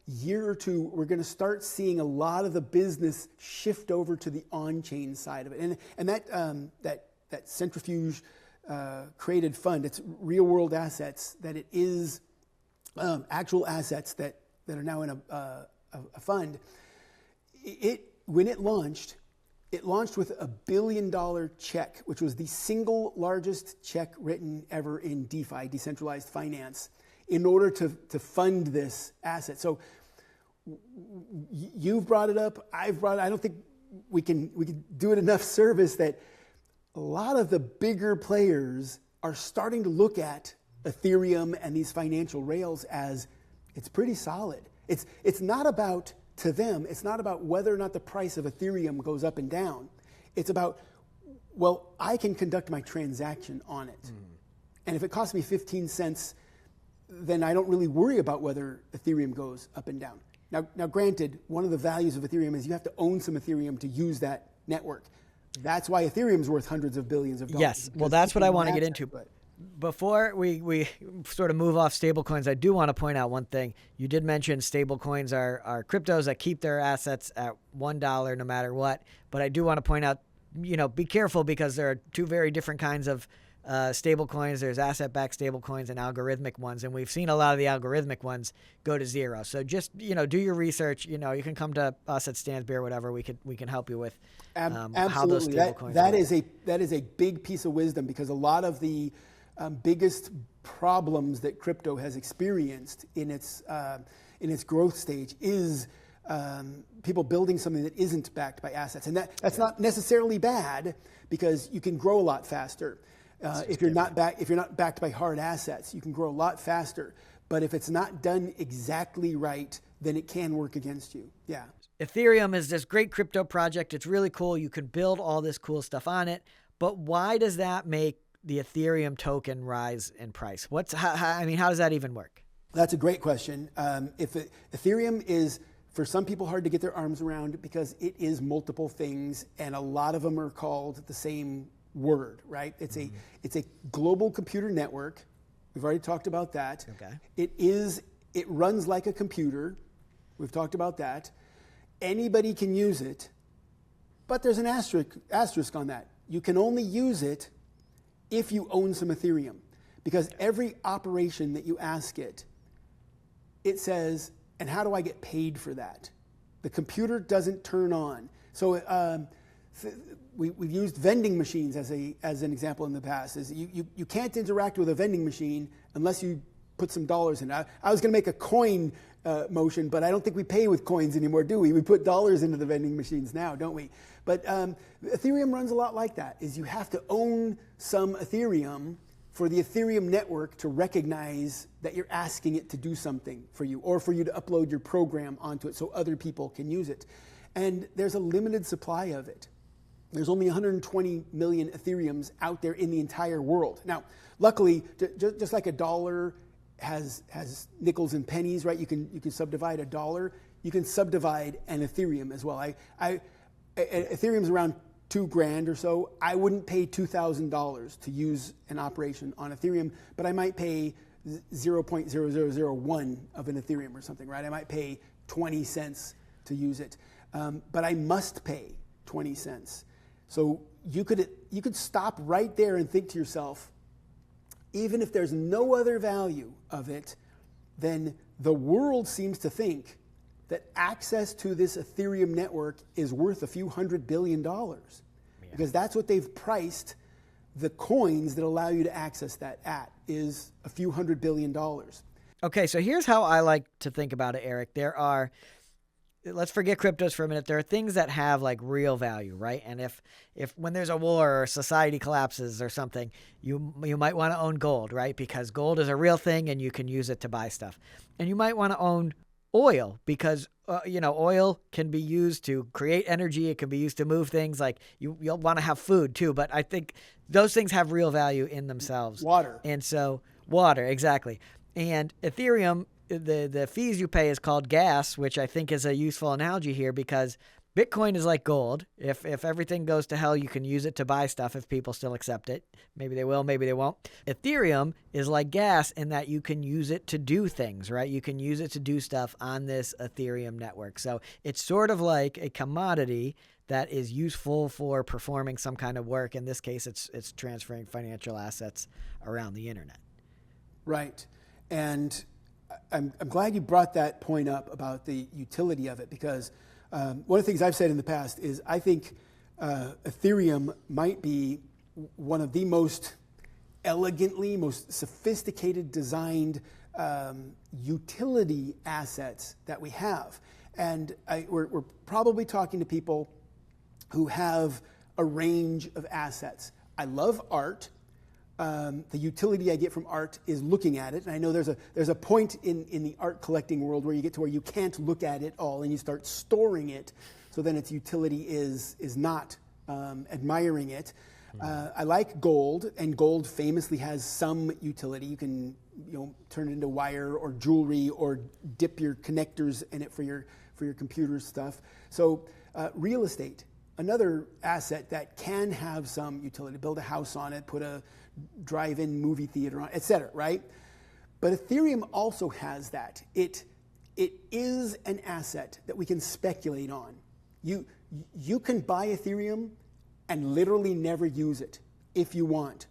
year or two, we're going to start seeing a lot of the business shift over to the on-chain side of it. And that Centrifuge created fund, it's real-world assets, that it is actual assets that are now in a fund. When it launched with $1 billion check, which was the single largest check written ever in DeFi, decentralized finance, in order to fund this asset. So you've brought it up, I've brought it. I don't think we can do it enough service that a lot of the bigger players are starting to look at Ethereum and these financial rails as it's pretty solid. It's not about, to them, it's not about whether or not the price of Ethereum goes up and down. It's about, well, I can conduct my transaction on it. And if it costs me 15 cents, then I don't really worry about whether Ethereum goes up and down. Now, granted, one of the values of Ethereum is you have to own some Ethereum to use that network. That's why Ethereum's worth hundreds of billions of dollars. Yes, well, that's what I want to get into. Before we sort of move off stablecoins, I do want to point out one thing. You did mention stablecoins are cryptos that keep their assets at $1 no matter what. But I do want to point out, be careful because there are two very different kinds of stablecoins. There's asset-backed stablecoins and algorithmic ones, and we've seen a lot of the algorithmic ones go to zero. So just do your research. You can come to us at Stan's Beer, whatever. We can help you with how those stablecoins. That is a big piece of wisdom, because a lot of the biggest problems that crypto has experienced in its growth stage is people building something that isn't backed by assets, and that's not necessarily bad, because you can grow a lot faster. If you're not backed by hard assets, you can grow a lot faster. But if it's not done exactly right, then it can work against you. Yeah. Ethereum is this great crypto project. It's really cool. You can build all this cool stuff on it. But why does that make the Ethereum token rise in price? How does that even work? That's a great question. Ethereum is, for some people, hard to get their arms around because it is multiple things, and a lot of them are called the same word, right? It's a global computer network. We've already talked about that. Okay. It runs like a computer. We've talked about that. Anybody can use it, but there's an asterisk on that. You can only use it if you own some Ethereum, because every operation that you ask it says, and how do I get paid for that? The computer doesn't turn on. So we've used vending machines as an example in the past. Is you can't interact with a vending machine unless you put some dollars in it. I was going to make a coin motion, but I don't think we pay with coins anymore, do we? We put dollars into the vending machines now, don't we? But Ethereum runs a lot like that. Is you have to own some Ethereum for the Ethereum network to recognize that you're asking it to do something for you, or for you to upload your program onto it so other people can use it. And there's a limited supply of it. There's only 120 million Ethereums out there in the entire world. Now, luckily, just like a dollar has nickels and pennies, right? You can subdivide a dollar. You can subdivide an Ethereum as well. Ethereum's around $2,000 or so. I wouldn't pay $2,000 to use an operation on Ethereum, but I might pay 0.0001 of an Ethereum or something, right? I might pay 20 cents to use it, but I must pay 20 cents. So you could stop right there and think to yourself, even if there's no other value of it, then the world seems to think that access to this Ethereum network is worth a few $100 billion, because that's what they've priced the coins that allow you to access that at, is a few $100 billion. Okay, so here's how I like to think about it, Eric. Let's forget cryptos for a minute. There are things that have like real value, right? And if when there's a war or society collapses or something, you might want to own gold, right? Because gold is a real thing and you can use it to buy stuff. And you might want to own oil because, oil can be used to create energy. It can be used to move things. Like you'll want to have food too. But I think those things have real value in themselves. Water. And so water, exactly. And Ethereum, the fees you pay is called gas, which I think is a useful analogy here because Bitcoin is like gold. If everything goes to hell, you can use it to buy stuff if people still accept it. Maybe they will, maybe they won't. Ethereum is like gas in that you can use it to do things, right? You can use it to do stuff on this Ethereum network. So it's sort of like a commodity that is useful for performing some kind of work. In this case, it's transferring financial assets around the internet. Right. And I'm glad you brought that point up about the utility of it, because one of the things I've said in the past is I think Ethereum might be one of the most elegantly, most sophisticated designed utility assets that we have. And we're probably talking to people who have a range of assets. I love art. The utility I get from art is looking at it. And I know there's a point in the art collecting world where you get to where you can't look at it all and you start storing it. So then its utility is not admiring it. I like gold, and gold famously has some utility. You can turn it into wire or jewelry or dip your connectors in it for your computer stuff. So real estate, another asset that can have some utility. Build a house on it, put a drive-in movie theater on, etc., right? But Ethereum also has that. It is an asset that we can speculate on. You can buy Ethereum and literally never use it if you want.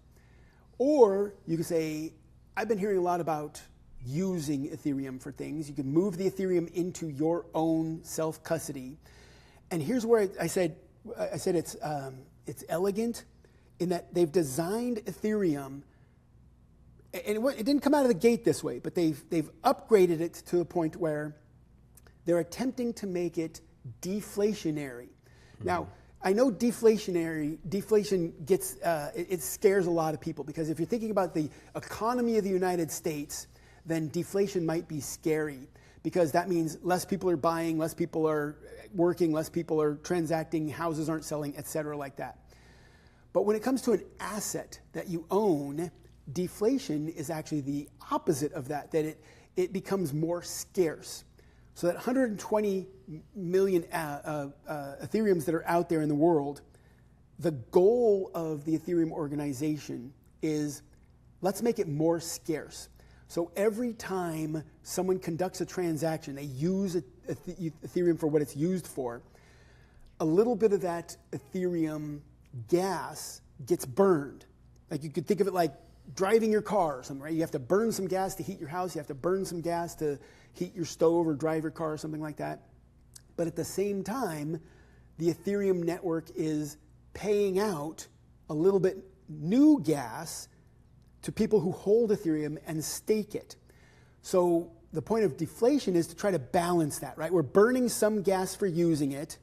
Or you can say, I've been hearing a lot about using Ethereum for things. You can move the Ethereum into your own self-custody. And here's where I said it's elegant, in that they've designed Ethereum, and it didn't come out of the gate this way, but they've upgraded it to a point where they're attempting to make it deflationary. Now, I know deflation gets, it scares a lot of people, because if you're thinking about the economy of the United States, then deflation might be scary, because that means less people are buying, less people are working, less people are transacting, houses aren't selling, et cetera, like that. But when it comes to an asset that you own, deflation is actually the opposite of that it becomes more scarce. So that 120 million Ethereums that are out there in the world, the goal of the Ethereum organization is, let's make it more scarce. So every time someone conducts a transaction, they use Ethereum for what it's used for, a little bit of that Ethereum gas gets burned. Like, you could think of it like driving your car or something, right? You have to burn some gas to heat your house. You have to burn some gas to heat your stove or drive your car or something like that. But at the same time, the Ethereum network is paying out a little bit new gas to people who hold Ethereum and stake it. So the point of deflation is to try to balance that, right? We're burning some gas for using it,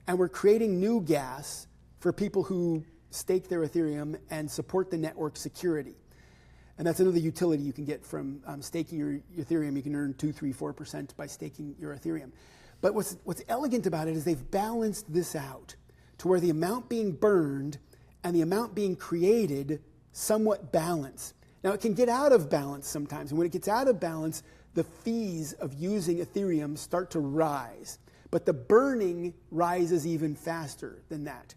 and we're creating new gas for people who stake their Ethereum and support the network security. And that's another utility you can get from staking your Ethereum. You can earn 2, 3, 4% by staking your Ethereum. But what's elegant about it is they've balanced this out to where the amount being burned and the amount being created somewhat balance. Now, it can get out of balance sometimes. And when it gets out of balance, the fees of using Ethereum start to rise. But the burning rises even faster than that.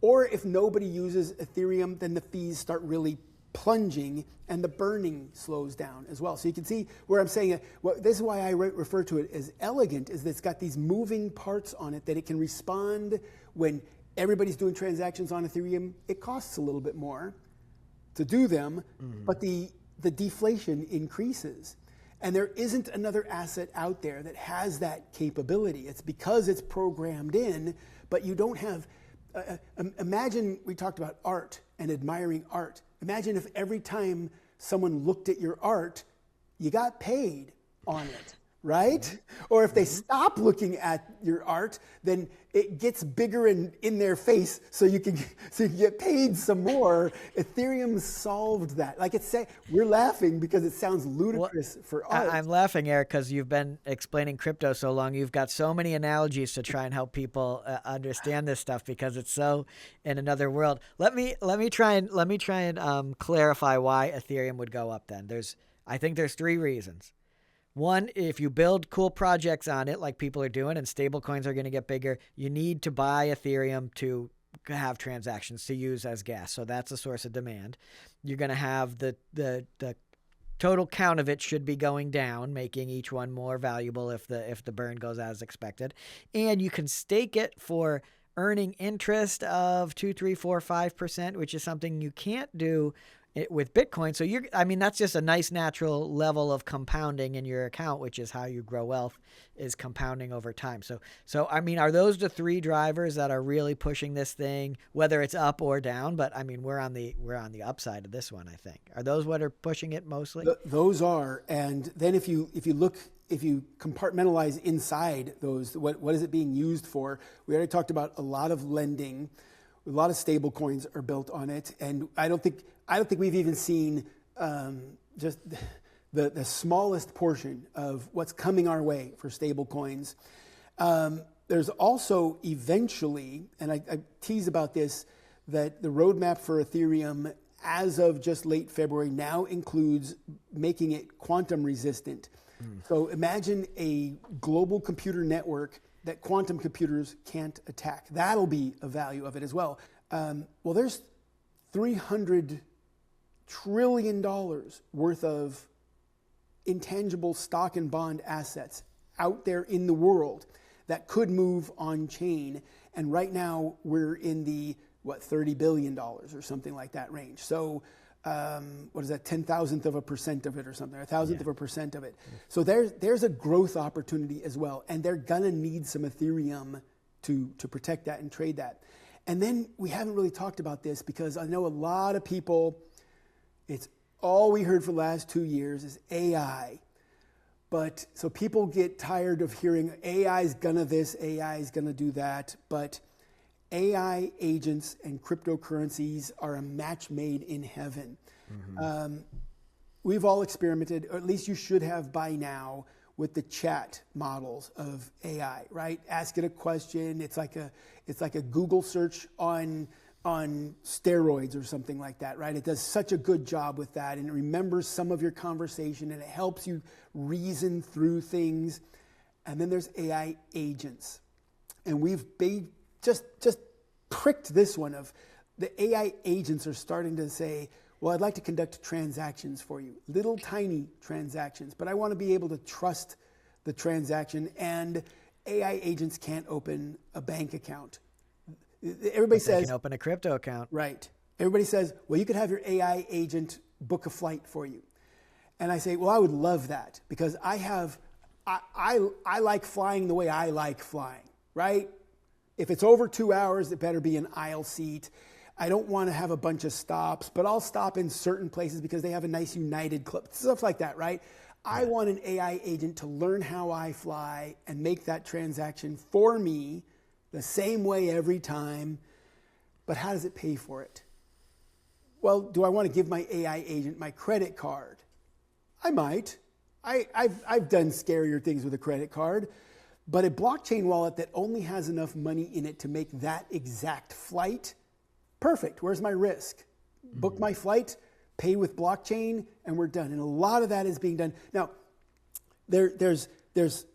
Or if nobody uses Ethereum, then the fees start really plunging and the burning slows down as well. So you can see where I'm saying, this is why I refer to it as elegant, is that it's got these moving parts on it that it can respond when everybody's doing transactions on Ethereum. It costs a little bit more to do them, but the deflation increases. And there isn't another asset out there that has that capability. It's because it's programmed in, but you don't have, imagine we talked about art and admiring art. Imagine if every time someone looked at your art, you got paid on it, right? Or if they stop looking at your art, then it gets bigger in their face so you can get paid some more. Ethereum solved that. Like we're laughing because it sounds ludicrous for art. I'm laughing, Eric, because you've been explaining crypto so long. You've got so many analogies to try and help people understand this stuff because it's so in another world. Let me try and clarify why Ethereum would go up then. I think there's 3 reasons. One, if you build cool projects on it like people are doing and stablecoins are going to get bigger, you need to buy Ethereum to have transactions to use as gas. So that's a source of demand. You're going to have the total count of it should be going down, making each one more valuable if the burn goes as expected. And you can stake it for earning interest of 2, 3, 4, 5%, which is something you can't do with Bitcoin. So that's just a nice natural level of compounding in your account, which is how you grow wealth, is compounding over time. So are those the 3 drivers that are really pushing this thing, whether it's up or down? But we're on the upside of this one, I think. Are those what are pushing it mostly? Those are. And then if you compartmentalize inside those, what is it being used for? We already talked about a lot of lending. A lot of stable coins are built on it, and I don't think we've even seen just the smallest portion of what's coming our way for stable coins. There's also eventually, and I tease about this, that the roadmap for Ethereum as of just late February now includes making it quantum resistant. So imagine a global computer network that quantum computers can't attack. That'll be a value of it as well. There's $300 trillion worth of intangible stock and bond assets out there in the world that could move on chain. And right now we're in the, $30 billion or something like that range. So what is that, 10,000th of a percent of it or something, 1,000th of a percent of it. So there's a growth opportunity as well. And they're gonna need some Ethereum to protect that and trade that. And then we haven't really talked about this because I know a lot of people, it's all we heard for the last 2 years is AI. But so people get tired of hearing AI is gonna this, AI is gonna do that. But AI agents and cryptocurrencies are a match made in heaven. We've all experimented, or at least you should have by now, with the chat models of AI, right? Ask it a question. It's like a Google search on steroids or something like that, right? It does such a good job with that, and it remembers some of your conversation, and it helps you reason through things. And then there's AI agents, and we've just pricked this one of the AI agents are starting to say, well, I'd like to conduct transactions for you, little tiny transactions, but I want to be able to trust the transaction, and AI agents can't open a bank account. Everybody says they can open a crypto account. Right. Everybody says, well, you could have your AI agent book a flight for you. And I say, well, I would love that because I like flying the way I like flying, right? If it's over 2 hours, it better be an aisle seat. I don't want to have a bunch of stops, but I'll stop in certain places because they have a nice United Club, stuff like that, right? I want an AI agent to learn how I fly and make that transaction for me the same way every time. But how does it pay for it? Well, do I want to give my AI agent my credit card? I might. I've done scarier things with a credit card. But a blockchain wallet that only has enough money in it to make that exact flight, perfect. Where's my risk? Book my flight, pay with blockchain, and we're done. And a lot of that is being done. Now, there's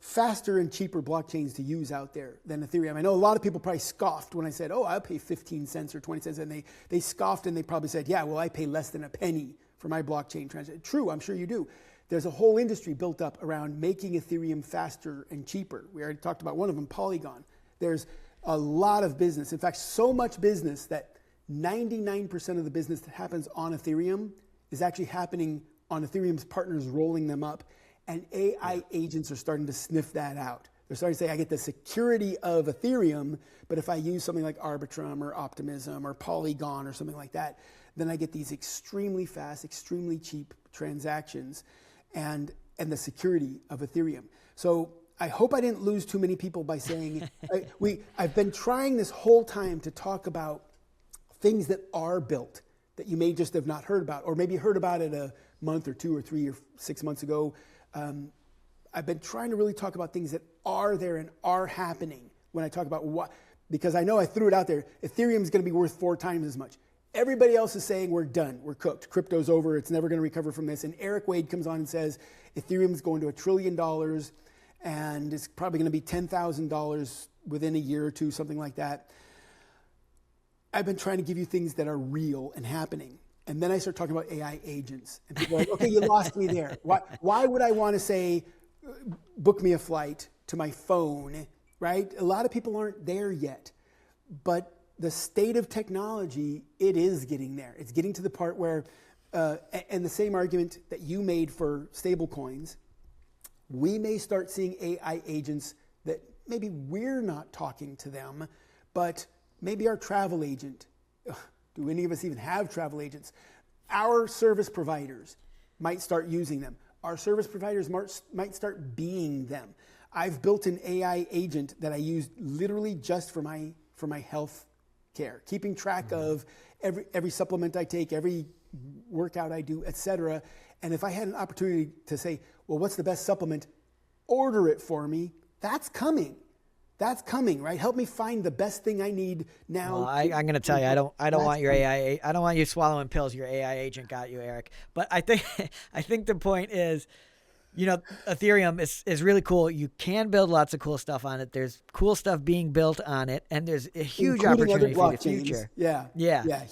faster and cheaper blockchains to use out there than Ethereum. I know a lot of people probably scoffed when I said, oh, I'll pay 15 cents or 20 cents. And they scoffed and they probably said, yeah, well, I pay less than a penny for my blockchain transaction. True, I'm sure you do. There's a whole industry built up around making Ethereum faster and cheaper. We already talked about one of them, Polygon. There's a lot of business. In fact, so much business that 99% of the business that happens on Ethereum is actually happening on Ethereum's partners rolling them up. And AI agents are starting to sniff that out. They're starting to say, I get the security of Ethereum, but if I use something like Arbitrum or Optimism or Polygon or something like that, then I get these extremely fast, extremely cheap transactions and the security of Ethereum. So I hope I didn't lose too many people by saying, I've been trying this whole time to talk about things that are built that you may just have not heard about, or maybe heard about it a month or 2 or 3 or 6 months ago. I've been trying to really talk about things that are there and are happening when I talk about what, because I know I threw it out there. Ethereum is going to be worth 4 times as much. Everybody else is saying we're done, we're cooked, crypto's over, it's never going to recover from this. And Eric Wade comes on and says Ethereum is going to $1 trillion and it's probably going to be $10,000 within a year or two, something like that. I've been trying to give you things that are real and happening. And then I start talking about AI agents. And people are like, okay, you lost me there. Why would I want to say, book me a flight to my phone, right? A lot of people aren't there yet. But the state of technology, it is getting there. It's getting to the part where, and the same argument that you made for stablecoins, we may start seeing AI agents that maybe we're not talking to them, but maybe our travel agent, do any of us even have travel agents? Our service providers might start using them. Our service providers might start being them. I've built an AI agent that I use literally just for my health care, keeping track of every supplement I take, every workout I do, etc. And if I had an opportunity to say, well, what's the best supplement? Order it for me. That's coming. That's coming, right? Help me find the best thing I need now. Well, I'm going to tell you, I don't want your AI. I don't want you swallowing pills. Your AI agent got you, Eric. But I think the point is, Ethereum is really cool. You can build lots of cool stuff on it. There's cool stuff being built on it, and there's a huge opportunity for the future. Yeah.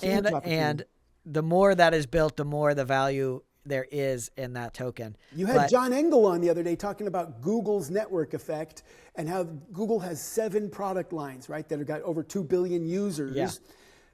And the more that is built, the more the value there is in that token. You had John Engel on the other day talking about Google's network effect and how Google has 7 product lines, right, that have got over 2 billion users. Yeah.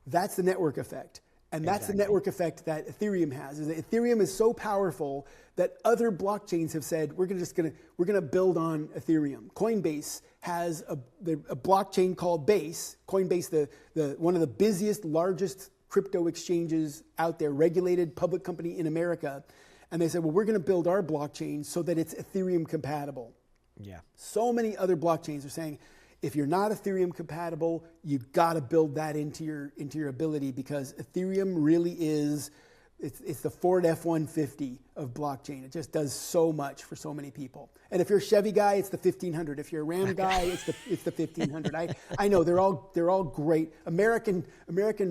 That's the network effect. And that's the network effect that Ethereum has. Is that Ethereum is so powerful that other blockchains have said, we're going to build on Ethereum. Coinbase has a blockchain called Base. Coinbase, the one of the busiest, largest crypto exchanges out there, regulated public company in America. And they said, well, we're going to build our blockchain so that it's Ethereum compatible. Yeah. So many other blockchains are saying, if you're not Ethereum compatible, you've got to build that into your ability, because Ethereum really is, it's the Ford F-150 of blockchain. It just does so much for so many people. And if you're a Chevy guy, it's the 1500. If you're a Ram guy, it's the 1500. I know they're all great. American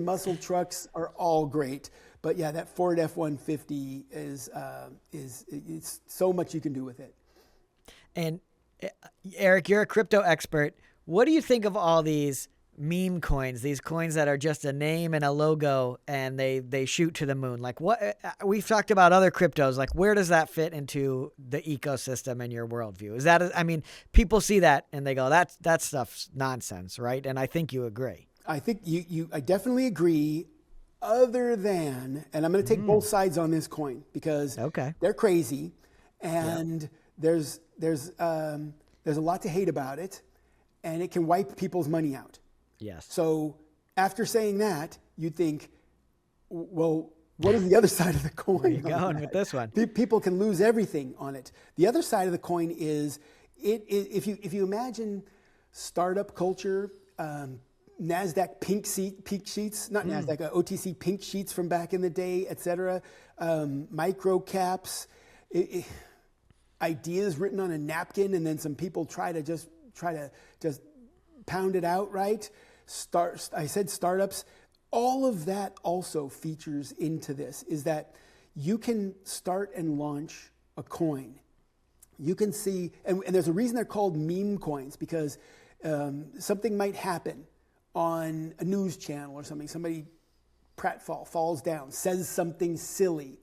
muscle trucks are all great. But yeah, that Ford F-150 is it's so much you can do with it. And Eric, you're a crypto expert. What do you think of all these meme coins, these coins that are just a name and a logo and they shoot to the moon? Like, what we've talked about other cryptos, like where does that fit into the ecosystem and your worldview? Is that, people see that and they go, that stuff's nonsense, right? And I think you agree. I think I definitely agree, other than, and I'm going to take both sides on this coin because they're crazy and there's a lot to hate about it, and it can wipe people's money out. Yes. So after saying that, you'd think, well, what is the other side of the coin? Where are you going with this one? People can lose everything on it. The other side of the coin is, if you imagine startup culture, NASDAQ pink sheets, not NASDAQ, OTC pink sheets from back in the day, et cetera, micro caps, ideas written on a napkin, and then some people try to just pound it out, right? I said startups. All of that also features into this, is that you can start and launch a coin. You can see, and there's a reason they're called meme coins, because something might happen on a news channel or something. Somebody pratfall, falls down, says something silly.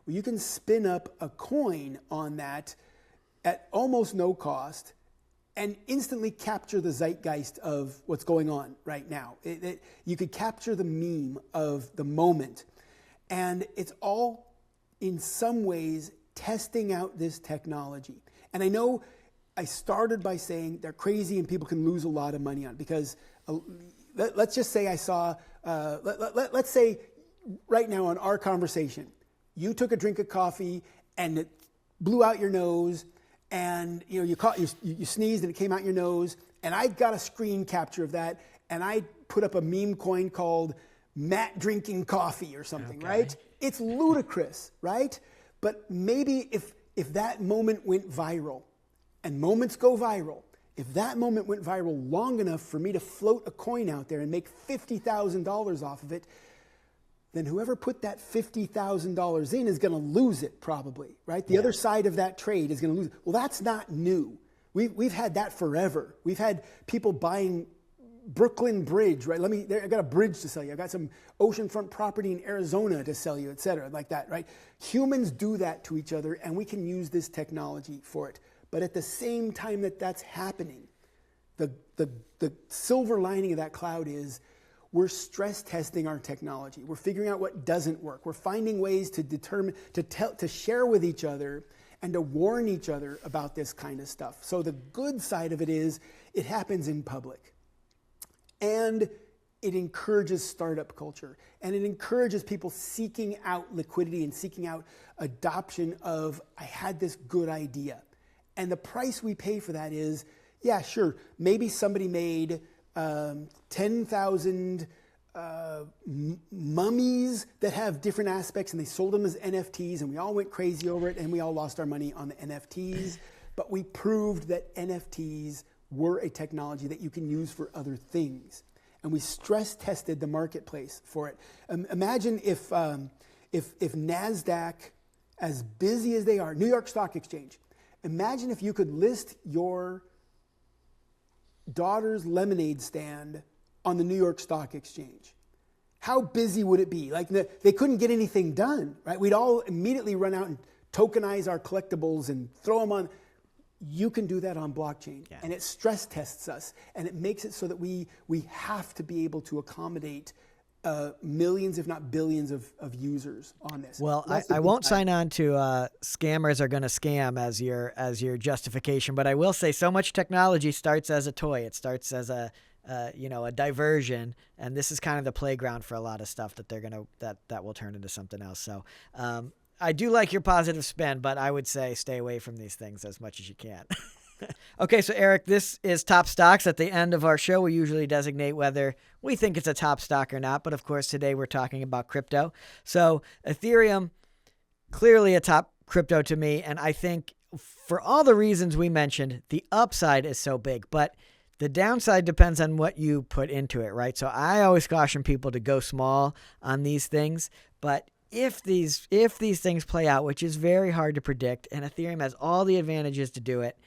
Well, you can spin up a coin on that at almost no cost and instantly capture the zeitgeist of what's going on right now. You could capture the meme of the moment. And it's all, in some ways, testing out this technology. And I know I started by saying they're crazy and people can lose a lot of money on it, because let's just say I saw, let's say right now on our conversation, you took a drink of coffee and it blew out your nose, and you sneezed and it came out your nose, and I got a screen capture of that, and I put up a meme coin called Matt drinking coffee or something, right? It's ludicrous, right? But maybe if that moment went viral, and moments go viral, if that moment went viral long enough for me to float a coin out there and make $50,000 off of it, then whoever put that $50,000 in is going to lose it probably, right? The other side of that trade is going to lose it. Well, that's not new. We've had that forever. We've had people buying Brooklyn Bridge, right? I got a bridge to sell you. I got some oceanfront property in Arizona to sell you, et cetera, like that, right? Humans do that to each other, and we can use this technology for it. But at the same time that that's happening, the silver lining of that cloud is we're stress testing our technology. We're figuring out what doesn't work. We're finding ways to determine, to share with each other and to warn each other about this kind of stuff. So the good side of it is it happens in public. And it encourages startup culture. And it encourages people seeking out liquidity and seeking out adoption of, I had this good idea. And the price we pay for that is, yeah, sure, maybe somebody made 10,000 mummies that have different aspects, and they sold them as NFTs, and we all went crazy over it, and we all lost our money on the NFTs. But we proved that NFTs were a technology that you can use for other things. And we stress tested the marketplace for it. Imagine if NASDAQ, as busy as they are, New York Stock Exchange, imagine if you could list your daughter's lemonade stand on the New York Stock Exchange. How busy would it be? Like they couldn't get anything done, right? We'd all immediately run out and tokenize our collectibles and throw them on. You can do that on blockchain, and it stress tests us, and it makes it so that we have to be able to accommodate millions, if not billions, of users on this. Well, I won't sign on to scammers are going to scam as your justification, but I will say so much technology starts as a toy. It starts as a diversion, and this is kind of the playground for a lot of stuff that they're gonna that will turn into something else. So I do like your positive spin, but I would say stay away from these things as much as you can. Okay, so Eric, this is top stocks. At the end of our show, we usually designate whether we think it's a top stock or not. But of course, today we're talking about crypto. So Ethereum, clearly a top crypto to me. And I think for all the reasons we mentioned, the upside is so big. But the downside depends on what you put into it, right? So I always caution people to go small on these things. But if these things play out, which is very hard to predict, and Ethereum has all the advantages to do it,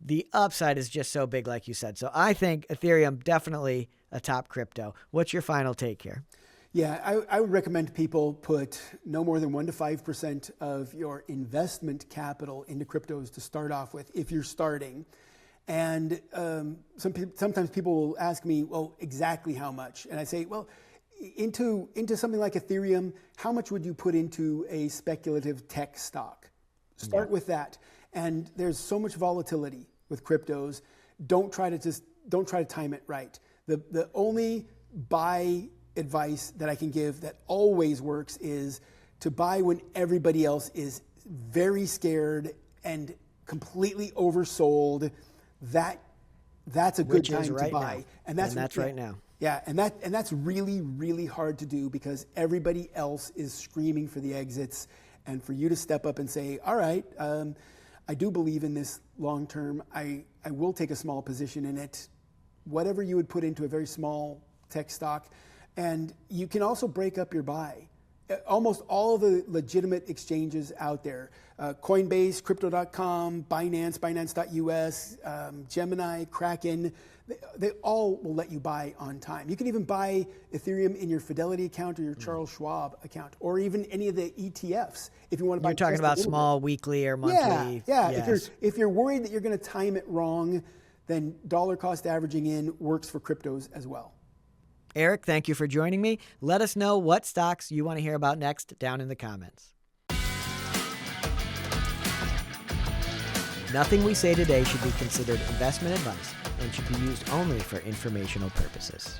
the upside is just so big, like you said. So I think Ethereum definitely a top crypto. What's your final take here? Yeah, I would recommend people put no more than 1 to 5% of your investment capital into cryptos to start off with if you're starting. And sometimes people will ask me, well, exactly how much? And I say, well, into something like Ethereum, how much would you put into a speculative tech stock? Start with that. And there's so much volatility with cryptos. Don't try to time it right. The only buy advice that I can give that always works is to buy when everybody else is very scared and completely oversold. That's a good time to buy. Now. And that's right now. Yeah, and that's really, really hard to do because everybody else is screaming for the exits, and for you to step up and say, all right, I do believe in this long term. I will take a small position in it, whatever you would put into a very small tech stock. And you can also break up your buy. Almost all the legitimate exchanges out there, Coinbase, Crypto.com, Binance, Binance.us, Gemini, Kraken, they all will let you buy on time. You can even buy Ethereum in your Fidelity account or your Charles Schwab account, or even any of the ETFs if you want to buy. You're talking about small, weekly, or monthly. Yeah. Yes. If you're worried that you're going to time it wrong, then dollar cost averaging in works for cryptos as well. Eric, thank you for joining me. Let us know what stocks you want to hear about next down in the comments. Nothing we say today should be considered investment advice and should be used only for informational purposes.